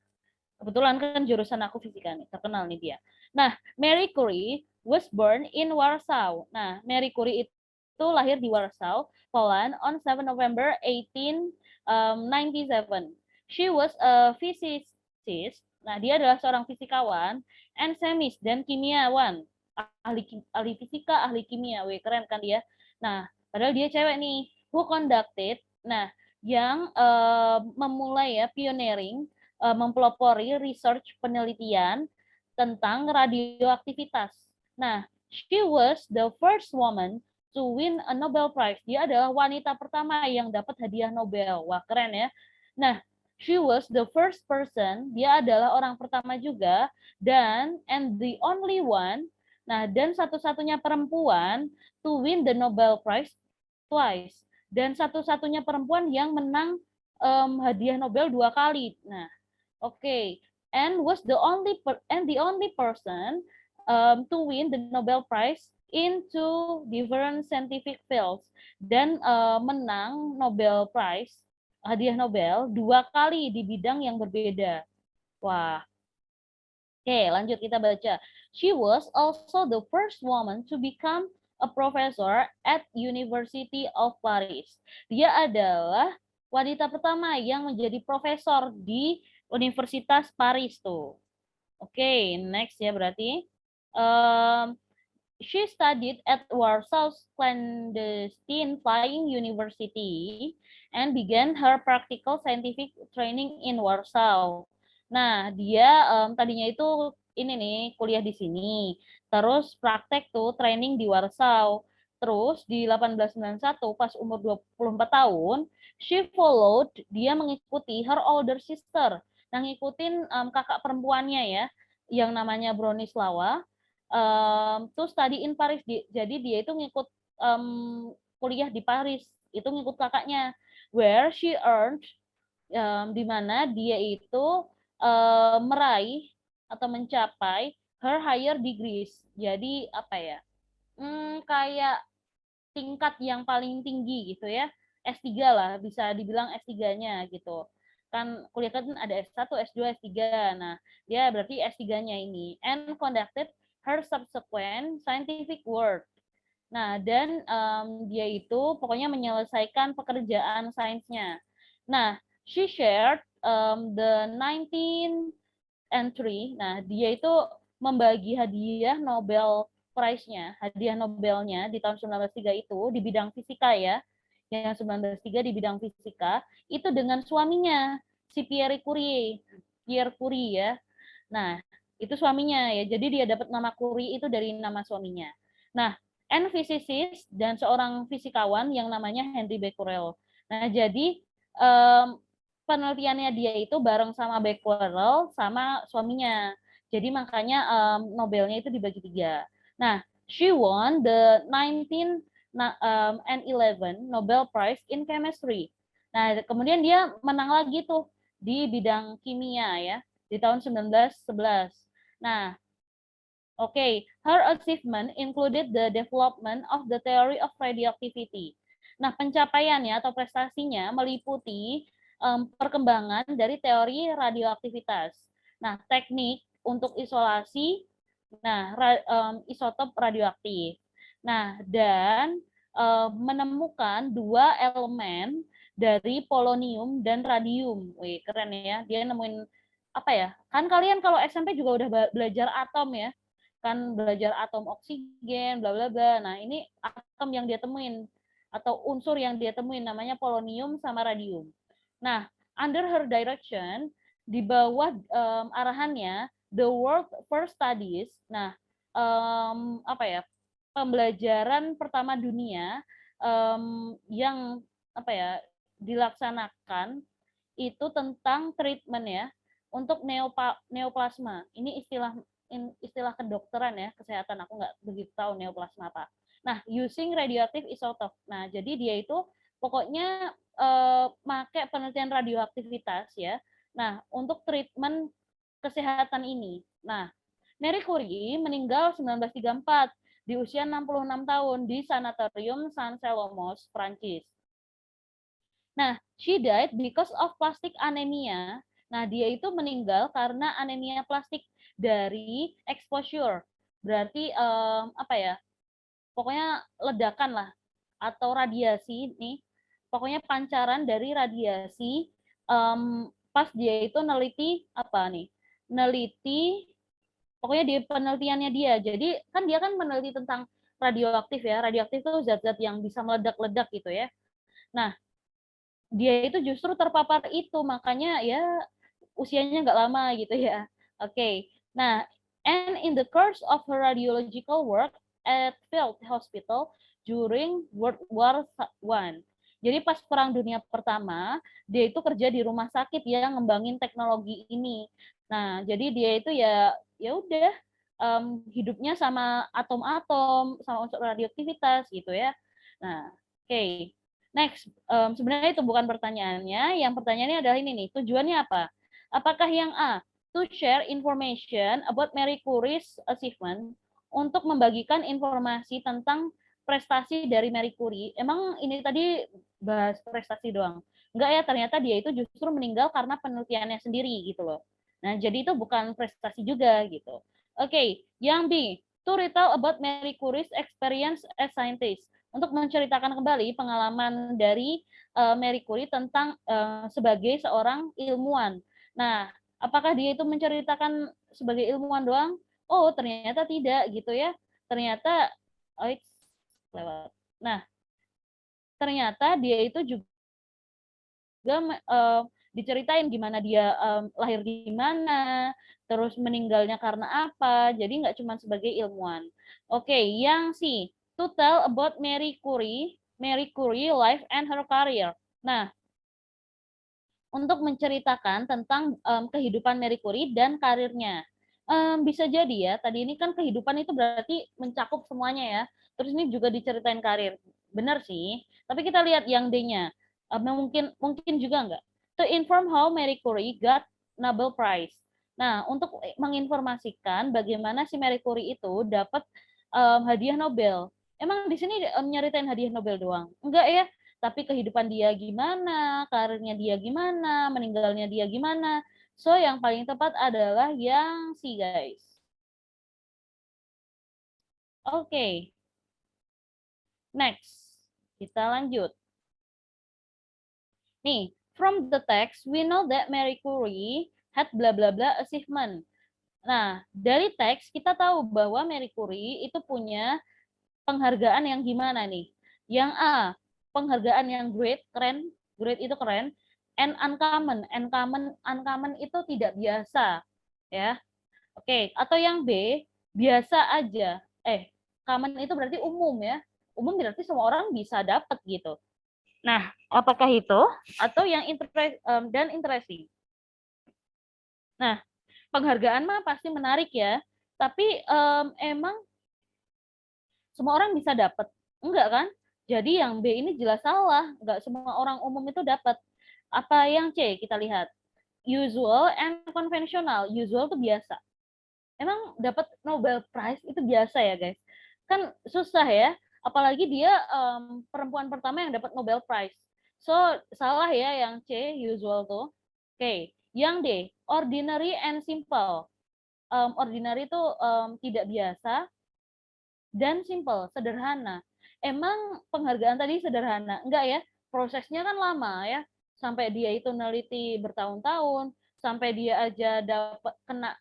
Kebetulan kan jurusan aku fisika nih, terkenal nih dia. Nah, Marie Curie was born in Warsaw. Nah, Marie Curie itu lahir di Warsaw, Poland on 7 November 1897. She was a physicist. Nah, dia adalah seorang fisikawan and chemist dan kimiawan. Ahli fisika, ahli kimia. Wih, keren kan dia. Nah, padahal dia cewek nih. Who conducted? Nah, yang memulai ya pioneering mempelopori research penelitian tentang radioaktivitas. Nah, she was the first woman to win a Nobel Prize. Dia adalah wanita pertama yang dapat hadiah Nobel. Wah, keren ya. Nah, she was the first person, dia adalah orang pertama juga, dan and the only one, nah, dan satu-satunya perempuan to win the Nobel Prize twice. Dan satu-satunya perempuan yang menang hadiah Nobel 2 kali. Nah, okay, and was the only person to win the Nobel Prize in two different scientific fields, dan menang Nobel Prize, hadiah Nobel 2 kali di bidang yang berbeda. Wah, oke, lanjut kita baca. She was also the first woman to become a professor at University of Paris. Dia adalah wanita pertama yang menjadi profesor di Universitas Paris tuh. Oke, next ya berarti. Um, she studied at Warsaw's clandestine flying university and began her practical scientific training in Warsaw. Nah, dia tadinya itu ini nih kuliah di sini, terus praktek tuh training di Warsaw. Terus di 1891 pas umur 24 tahun, she followed, dia mengikuti her older sister. Nah, ngikutin kakak perempuannya ya, yang namanya Bronislawa, to study in Paris. Jadi dia itu ngikut kuliah di Paris, itu ngikut kakaknya. Where she earned, di mana dia itu meraih atau mencapai her higher degrees. Jadi apa ya? Kayak tingkat yang paling tinggi gitu ya. S3 lah, bisa dibilang S3-nya gitu. Kan kuliah kan ada S1, S2, S3. Nah, dia berarti S3-nya ini. And conducted her subsequent scientific work. Nah, dan dia itu pokoknya menyelesaikan pekerjaan sainsnya. Nah, she shared the 19th entry. Nah, dia itu membagi hadiah Nobel Prize-nya, hadiah Nobelnya di tahun 1903 itu di bidang fisika ya. Yang 1903 di bidang fisika itu dengan suaminya, si Pierre Curie. Pierre Curie ya. Nah, itu suaminya ya. Jadi dia dapat nama Curie itu dari nama suaminya. Nah, and physicist dan seorang fisikawan yang namanya Henry Becquerel. Nah, jadi penelitiannya dia itu bareng sama Becquerel sama suaminya. Jadi makanya Nobelnya itu dibagi 3. Nah, she won the 1911 Nobel Prize in Chemistry. Nah, kemudian dia menang lagi tuh di bidang kimia ya di tahun 1911. Nah, her achievement included the development of the theory of radioactivity. Nah, pencapaiannya atau prestasinya meliputi perkembangan dari teori radioaktivitas. Nah, teknik untuk isolasi, isotop radioaktif. Nah, dan menemukan 2 elemen dari polonium dan radium. Wih, keren ya. Dia nemuin apa ya? Kan kalian kalau SMP juga udah belajar atom ya. Kan belajar atom oksigen, bla bla bla. Nah, ini atom yang dia temuin atau unsur yang dia temuin namanya polonium sama radium. Nah, under her direction, di bawah arahannya, the world first studies. Nah, apa ya? Pembelajaran pertama dunia yang apa ya dilaksanakan itu tentang treatment ya, untuk neoplasma. Ini istilah kedokteran ya, kesehatan. Aku nggak begitu tahu neoplasma apa. Nah, using radioactive isotope. Nah, jadi dia itu pokoknya pakai penelitian radioaktivitas ya. Nah, untuk treatment kesehatan ini. Nah, Marie Curie meninggal 1934 di usia 66 tahun di Sanatorium San Selomos, Prancis. Nah, she died because of plastic anemia. Nah, dia itu meninggal karena anemia plastik dari exposure. Berarti apa ya? Pokoknya ledakan lah atau radiasi nih. Pokoknya pancaran dari radiasi pas dia itu neliti apa nih? Neliti pokoknya di penelitiannya dia. Jadi kan dia kan meneliti tentang radioaktif ya. Radioaktif itu zat-zat yang bisa meledak-ledak gitu ya. Nah, dia itu justru terpapar itu, makanya ya usianya nggak lama gitu ya. Oke, okay. Nah, and in the course of her radiological work at Field Hospital during World War I. Jadi pas Perang Dunia Pertama, dia itu kerja di rumah sakit ya ngembangin teknologi ini. Nah, jadi dia itu ya udah hidupnya sama atom-atom, sama unsur radioaktivitas gitu ya. Nah, oke. Okay. Next, sebenarnya itu bukan pertanyaannya. Yang pertanyaannya adalah ini nih, tujuannya apa? Apakah yang A, to share information about Marie Curie's achievement, untuk membagikan informasi tentang prestasi dari Marie Curie. Emang ini tadi bahas prestasi doang. Enggak ya, ternyata dia itu justru meninggal karena penelitiannya sendiri gitu loh. Nah, jadi itu bukan prestasi juga gitu. Oke, yang B, to retell about Marie Curie's experience as scientist, untuk menceritakan kembali pengalaman dari Marie Curie tentang sebagai seorang ilmuwan. Nah, apakah dia itu menceritakan sebagai ilmuwan doang? Oh, ternyata tidak gitu ya. Ternyata oh, lewat. Nah, ternyata dia itu juga diceritain gimana dia lahir di mana, terus meninggalnya karena apa. Jadi nggak cuma sebagai ilmuwan. Oke, yang C, to tell about Marie Curie life and her career. Nah, untuk menceritakan tentang kehidupan Marie Curie dan karirnya. Bisa jadi ya, tadi ini kan kehidupan itu berarti mencakup semuanya ya. Terus ini juga diceritain karir. Benar sih. Tapi kita lihat yang D-nya. Mungkin juga enggak. To inform how Marie Curie got Nobel Prize. Nah, untuk menginformasikan bagaimana si Marie Curie itu dapat hadiah Nobel. Emang di sini nyeritain hadiah Nobel doang? Enggak ya, tapi kehidupan dia gimana, karirnya dia gimana, meninggalnya dia gimana. So, yang paling tepat adalah yang C, guys. Oke. Okay. Next. Kita lanjut. Nih, from the text, we know that Marie Curie had bla bla bla achievement. Nah, dari teks kita tahu bahwa Marie Curie itu punya penghargaan yang gimana nih? Yang A, penghargaan yang great, keren, great itu keren, and uncommon, uncommon itu tidak biasa, ya. Oke, atau yang B, biasa aja. Common itu berarti umum ya. Umum berarti semua orang bisa dapat gitu. Nah, apakah itu atau yang dan interesting? Nah, penghargaan mah pasti menarik ya. Tapi emang semua orang bisa dapat? Enggak kan? Jadi yang B ini jelas salah. Enggak semua orang umum itu dapat. Apa yang C? Kita lihat. Usual and conventional. Usual itu biasa. Emang dapat Nobel Prize itu biasa ya guys? Kan susah ya. Apalagi dia perempuan pertama yang dapat Nobel Prize. So, salah ya yang C, usual tuh. Oke, yang D, ordinary and simple. Ordinary itu tidak biasa, dan simple, sederhana. Emang penghargaan tadi sederhana? Enggak ya, prosesnya kan lama ya. Sampai dia itu neliti bertahun-tahun, sampai dia aja dapat kena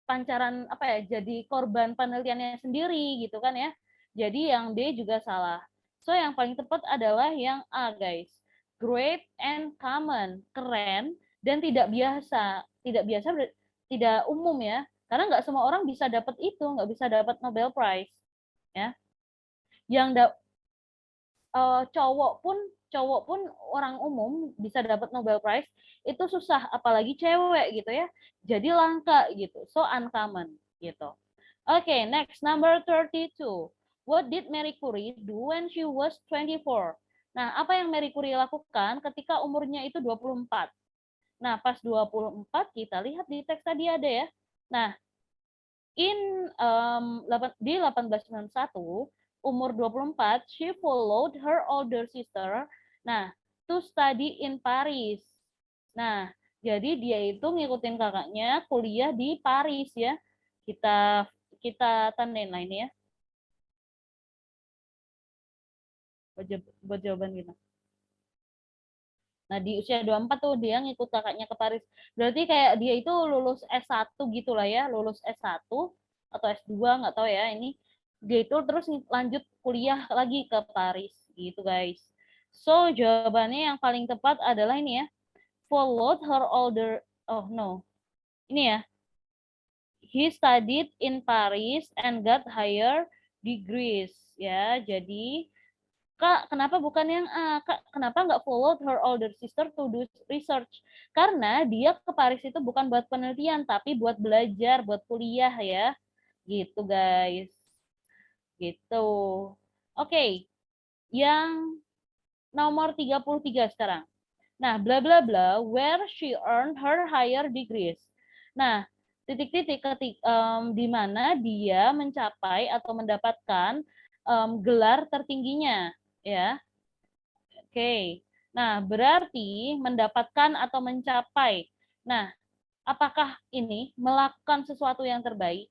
pancaran apa ya, jadi korban penelitiannya sendiri gitu kan ya. Jadi yang D juga salah. So yang paling tepat adalah yang A guys. Great and common, keren dan tidak biasa. Tidak biasa tidak umum ya. Karena nggak semua orang bisa dapat itu, nggak bisa dapat Nobel Prize ya. Yang cowok pun orang umum bisa dapat Nobel Prize itu susah, apalagi cewek gitu ya. Jadi langka gitu, so uncommon gitu. Okay, next number 32. What did Marie Curie do when she was 24? Nah, apa yang Marie Curie lakukan ketika umurnya itu 24? Nah, pas 24 kita lihat di teks tadi ada ya. Nah, di 1891 umur 24, she followed her older sister, nah, to study in Paris. Nah, jadi dia itu ngikutin kakaknya kuliah di Paris ya. Kita kita tandain lah ini ya. Buat jawaban kita. Nah, di usia 24 tuh dia ngikut kakaknya ke Paris. Berarti kayak dia itu lulus S1 gitu lah ya, lulus S1 atau S2 nggak tahu ya ini. Dia itu terus lanjut kuliah lagi ke Paris gitu guys. So, jawabannya yang paling tepat adalah ini ya. Followed her older, oh no. Ini ya. He studied in Paris and got higher degrees ya. Jadi Kak, kenapa bukan yang A? Kak, kenapa nggak follow her older sister to do research? Karena dia ke Paris itu bukan buat penelitian, tapi buat belajar, buat kuliah ya. Gitu, guys. Gitu. Oke, yang nomor 33 sekarang. Nah, bla bla bla, where she earned her higher degrees. Nah, titik-titik di mana dia mencapai atau mendapatkan gelar tertingginya, ya. Oke. Nah, berarti mendapatkan atau mencapai. Nah, apakah ini melakukan sesuatu yang terbaik?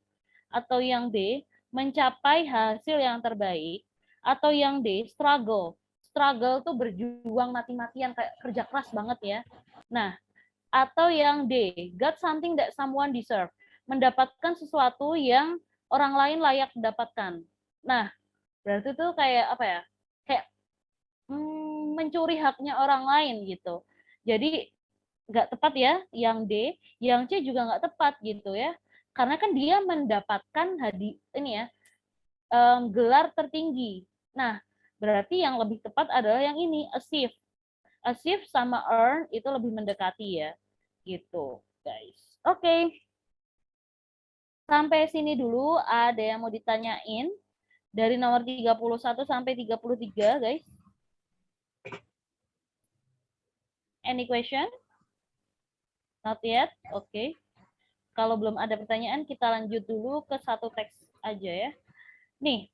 Atau yang D, mencapai hasil yang terbaik? Atau yang D, struggle. Struggle tuh berjuang mati-matian, kayak kerja keras banget ya. Nah, atau yang D, got something that someone deserve. Mendapatkan sesuatu yang orang lain layak mendapatkan. Nah, berarti tuh kayak apa ya? Kayak mencuri haknya orang lain gitu. Jadi nggak tepat ya yang D, yang C juga nggak tepat gitu ya. Karena kan dia mendapatkan ini ya gelar tertinggi. Nah, berarti yang lebih tepat adalah yang ini, achieve. Achieve sama earn itu lebih mendekati ya. Gitu, guys. Oke. Okay. Sampai sini dulu ada yang mau ditanyain dari nomor 31 sampai 33, guys. Any question? Not yet? Oke. Okay. Kalau belum ada pertanyaan, kita lanjut dulu ke satu teks aja ya. Nih,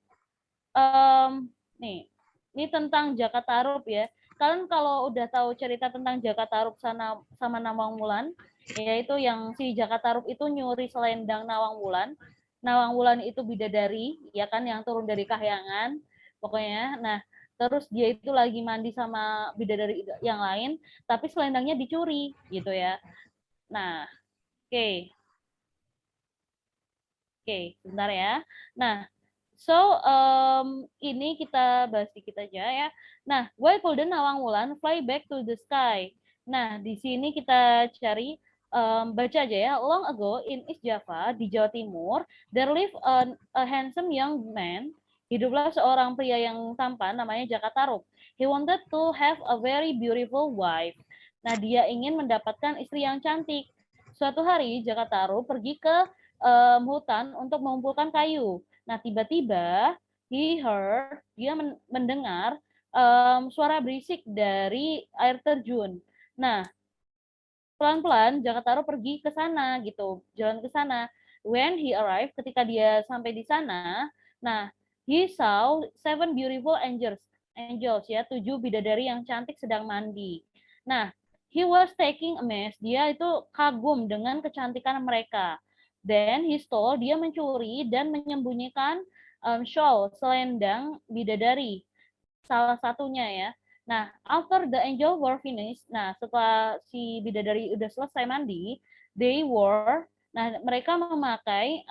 nih, ini tentang Jaka Tarub ya. Kalian kalau udah tahu cerita tentang Jaka Tarub sama Nawang Wulan, yaitu yang si Jaka Tarub itu nyuri selendang Nawang Wulan. Nawang Wulan itu bidadari, ya kan, yang turun dari kahyangan, pokoknya. Nah, terus dia itu lagi mandi sama bidadari yang lain, tapi selendangnya dicuri, gitu ya. Nah, oke. Oke, sebentar ya. Nah, so ini kita bahas dikit aja ya. Nah, why couldn't Nawang Wulan fly back to the sky? Nah, di sini kita cari baca aja ya. Long ago in East Java di Jawa Timur, there lived a handsome young man. Hiduplah seorang pria yang tampan namanya Jaka Tarub. He wanted to have a very beautiful wife. Nah, dia ingin mendapatkan istri yang cantik. Suatu hari Jaka Tarub pergi ke hutan untuk mengumpulkan kayu. Nah, tiba-tiba dia mendengar suara berisik dari air terjun. Nah, pelan-pelan Jaka Tarub pergi ke sana gitu, jalan ke sana. When he arrived, ketika dia sampai di sana, nah, he saw 7 beautiful angels. Angels ya, 7 bidadari yang cantik sedang mandi. Nah, he was taking a mess. Dia itu kagum dengan kecantikan mereka. Then he stole, dia mencuri dan menyembunyikan shawl, selendang bidadari. Salah satunya ya. Nah, after the angel were finished, nah setelah si bidadari udah selesai mandi, they wore, nah mereka memakai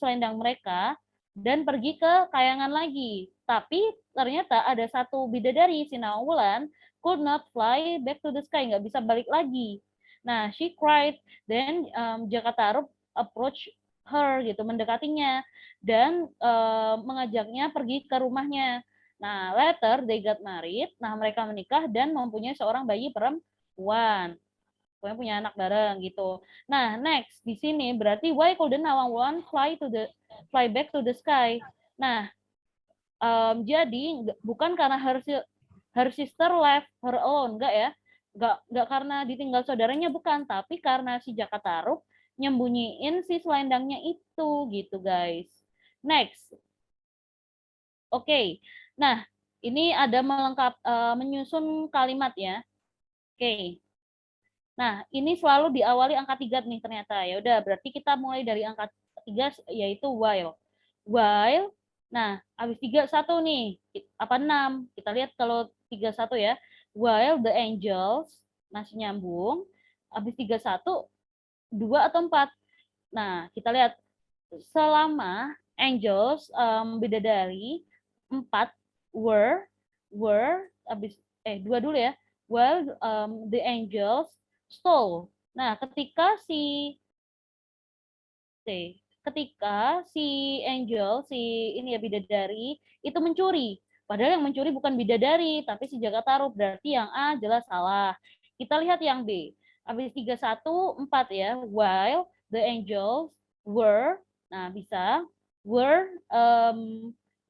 selendang mereka dan pergi ke kayangan lagi. Tapi ternyata ada satu bidadari, si Nawulan, could not fly back to the sky, nggak bisa balik lagi. Nah, she cried, then Jaka Tarub approach her gitu, mendekatinya dan mengajaknya pergi ke rumahnya. Nah, later they got married. Nah, mereka menikah dan mempunyai seorang bayi perempuan. Pokoknya punya anak bareng gitu. Nah, next di sini berarti why couldn't Nawang Wulan fly back to the sky? Nah, jadi bukan karena her sister left her alone, enggak ya? Enggak karena ditinggal saudaranya, bukan, tapi karena si Jaka Tarub nyembunyiin si selendangnya itu gitu guys. Next. Oke. Nah, ini ada menyusun kalimat ya. Oke. Nah, ini selalu diawali angka 3 nih ternyata. Ya udah, berarti kita mulai dari angka 3 yaitu while. While, nah, habis 3 1 nih. Apa 6? Kita lihat kalau 3 1 ya. While the angels, masih nyambung. Habis 3 1 2 atau 4? Nah, kita lihat selama angels bidadari 4 were habis 2 dulu ya. While the angels stole. Nah, ketika si angel, si ini ya bidadari itu mencuri. Padahal yang mencuri bukan bidadari, tapi si Jaka Tarub. Berarti yang A jelas salah. Kita lihat yang B. Habis 3 1 4 ya. While the angels were, nah bisa were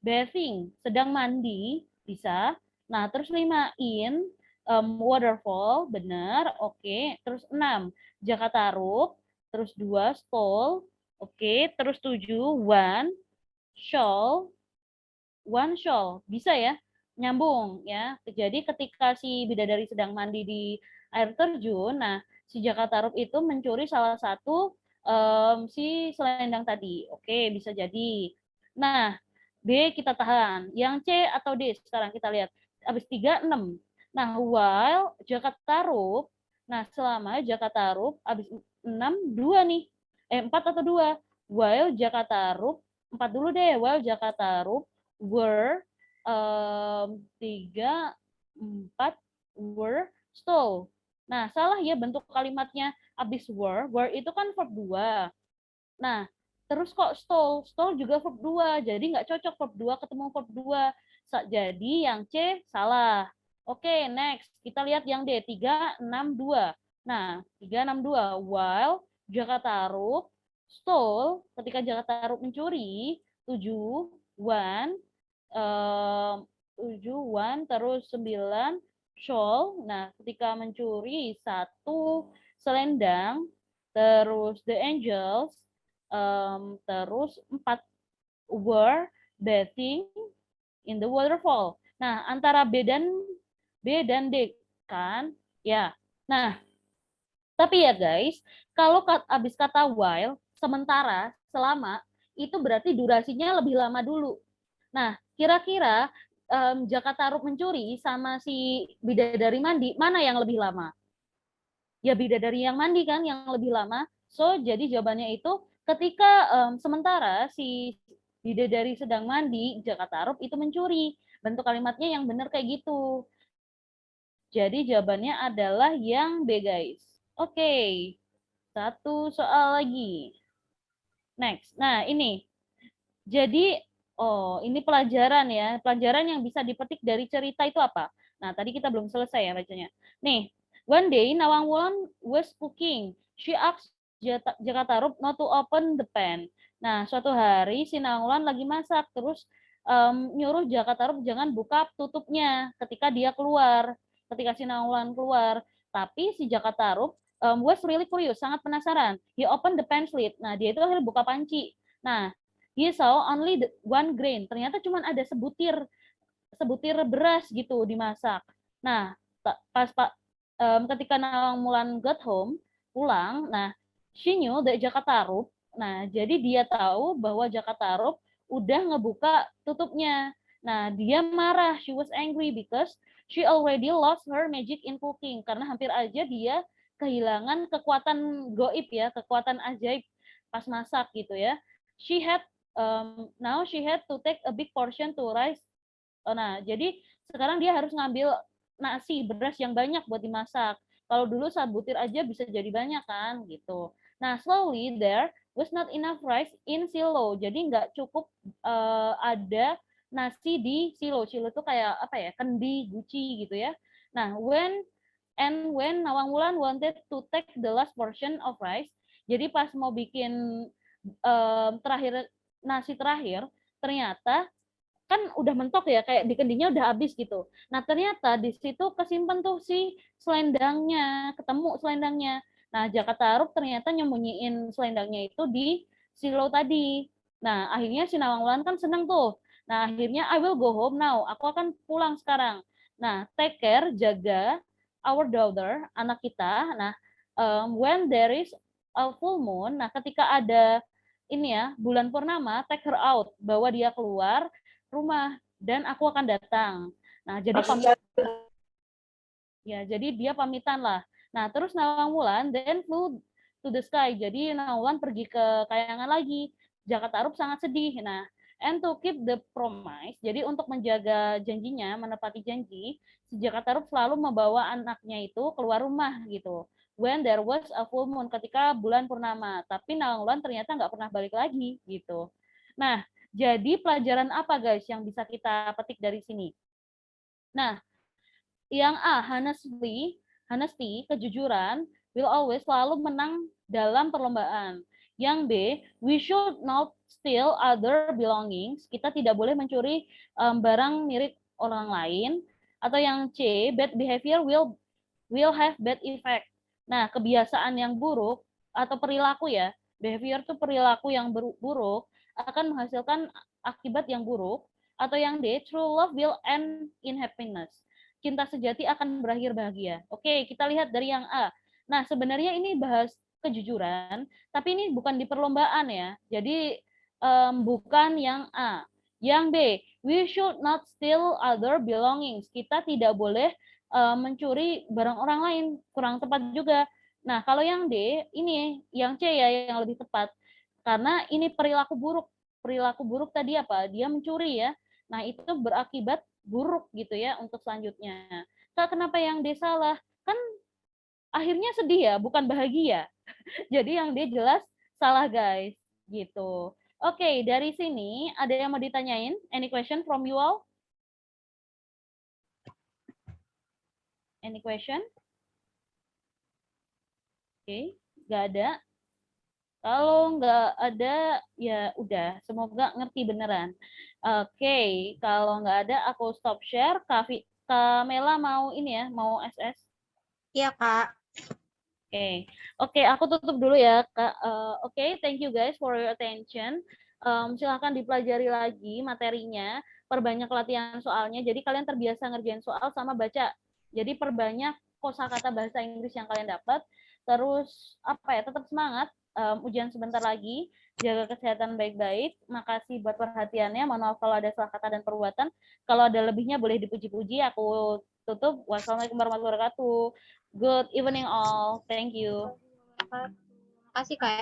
bathing, sedang mandi, bisa. Nah, terus 5 in waterfall, benar. Oke. Terus 6 Jaka Tarub, terus 2 stole. Oke, terus 7 one shawl. Bisa ya? Nyambung ya. Jadi ketika si bidadari sedang mandi di air terjun, nah si Jaka Tarub itu mencuri salah satu si selendang tadi. Oke, bisa jadi. Nah, B kita tahan. Yang C atau D sekarang kita lihat. Habis 3 6. Nah, while Jaka Tarub, nah selama Jaka Tarub habis 6 2 nih. 4 atau 2. While Jaka Tarub, 4 dulu deh. While Jaka Tarub were 3 4 were stole. Nah, salah ya bentuk kalimatnya. Habis were itu kan verb 2. Nah, terus kok stole? Stole juga verb 2. Jadi nggak cocok verb 2 ketemu verb 2. Jadi yang C salah. Oke, next. Kita lihat yang D, 3, 6, 2. Nah, 3, 6, 2. While Jaka Tarub stole, ketika Jaka Tarub mencuri, 7, 1, 7, 1, terus 9, shawl. Nah, ketika mencuri satu selendang, terus the angels, terus 4 were bathing in the waterfall. Nah, antara B dan D kan? Ya. Nah, tapi ya guys, kalau habis kata while, sementara, selama, itu berarti durasinya lebih lama dulu. Nah, kira-kira Jaka Tarub mencuri sama si bidadari mandi, mana yang lebih lama? Ya bidadari yang mandi kan yang lebih lama. So, jadi jawabannya itu ketika sementara si bidadari sedang mandi, Jaka Tarub itu mencuri. Bentuk kalimatnya yang benar kayak gitu. Jadi jawabannya adalah yang B, guys. Oke, satu soal lagi. Next. Nah, ini. Jadi, ini pelajaran ya. Pelajaran yang bisa dipetik dari cerita itu apa? Nah, tadi kita belum selesai ya bacanya. Nih, one day Nawang Wulan was cooking. She asked Jaka Tarub not to open the pan. Nah, suatu hari si Nawang Wulan lagi masak, terus nyuruh Jaka Tarub jangan buka tutupnya ketika dia keluar. Ketika si Nawang Wulan keluar. Tapi si Jaka Tarub was really curious, sangat penasaran. He opened the pan lid. Nah, dia itu akhirnya buka panci. Nah, he saw only one grain. Ternyata cuma ada sebutir beras gitu dimasak. Nah, pas ketika Nawang Wulan got home, pulang, nah she knew that Jaka Tarub. Nah, jadi dia tahu bahwa Jaka Tarub udah ngebuka tutupnya. Nah, dia marah. She was angry because she already lost her magic in cooking. Karena hampir aja dia kehilangan kekuatan goib ya, kekuatan ajaib pas masak gitu ya. Now she had to take a big portion to rice. Nah, jadi sekarang dia harus ngambil nasi beras yang banyak buat dimasak. Kalau dulu sebutir aja bisa jadi banyak kan gitu. Nah, slowly there was not enough rice in silo. Jadi nggak cukup ada nasi di silo. Silo itu kayak apa ya? Kendi, guci gitu ya. Nah, when Nawang Wulan wanted to take the last portion of rice, jadi pas mau bikin terakhir nasi terakhir, ternyata kan udah mentok ya, kayak di kendinya udah habis gitu. Nah, ternyata di situ kesimpan tuh si selendangnya, ketemu selendangnya. Nah, Jaka Tarub ternyata nyembunyiin selendangnya itu di silo tadi. Nah, akhirnya si Nawang Wulan kan seneng tuh. Nah, akhirnya I will go home now. Aku akan pulang sekarang. Nah, take care, jaga our daughter, anak kita. Nah, when there is a full moon, nah ketika ada ini ya, bulan purnama, take her out, bawa dia keluar rumah dan aku akan datang. Nah, jadi jadi dia pamitan lah. Nah, terus Nawang Wulan then flew to the sky. Jadi Nawang Wulan pergi ke kayangan lagi. Jaka Tarub sangat sedih. Nah, and to keep the promise, jadi untuk menjaga janjinya, menepati janji, si Jaka Tarub selalu membawa anaknya itu keluar rumah gitu. When there was a full moon, ketika bulan purnama. Tapi Nawang Wulan ternyata nggak pernah balik lagi gitu. Nah, jadi pelajaran apa guys yang bisa kita petik dari sini? Nah, yang A, honesty, kejujuran, will always selalu menang dalam perlombaan. Yang B, we should not steal other belongings. Kita tidak boleh mencuri barang milik orang lain. Atau yang C, bad behavior will have bad effect. Nah, kebiasaan yang buruk atau perilaku ya, behavior itu perilaku yang buruk akan menghasilkan akibat yang buruk. Atau yang D, true love will end in happiness. Cinta sejati akan berakhir bahagia. Oke, kita lihat dari yang A. Nah, sebenarnya ini bahas kejujuran, tapi ini bukan di perlombaan ya. Jadi bukan yang A. Yang B, we should not steal other belongings. Kita tidak boleh mencuri barang orang lain, kurang tepat juga. Nah, kalau yang D, ini yang C ya yang lebih tepat. Karena ini perilaku buruk. Perilaku buruk tadi apa? Dia mencuri ya. Nah, itu berakibat buruk gitu ya untuk selanjutnya. Kak, kenapa yang D salah? Kan akhirnya sedih ya, bukan bahagia. Jadi yang D jelas salah guys, gitu. Oke, dari sini ada yang mau ditanyain? Any question from you all? Any question? Oke, nggak ada. Kalau nggak ada, ya udah. Semoga ngerti beneran. Oke, kalau nggak ada, aku stop share. Kak Mela mau ini ya, mau SS? Iya, Kak. Oke, aku tutup dulu ya, Kak. Oke, thank you guys for your attention. Silahkan dipelajari lagi materinya, perbanyak latihan soalnya. Jadi kalian terbiasa ngerjain soal sama baca. Jadi perbanyak kosakata bahasa Inggris yang kalian dapat. Terus apa ya? Tetap semangat. Ujian sebentar lagi. Jaga kesehatan baik-baik. Makasih buat perhatiannya. Mohon maaf kalau ada salah kata dan perbuatan. Kalau ada lebihnya boleh dipuji-puji. Aku tutup. Wassalamualaikum warahmatullahi wabarakatuh. Good evening all. Thank you. Terima kasih, Kak.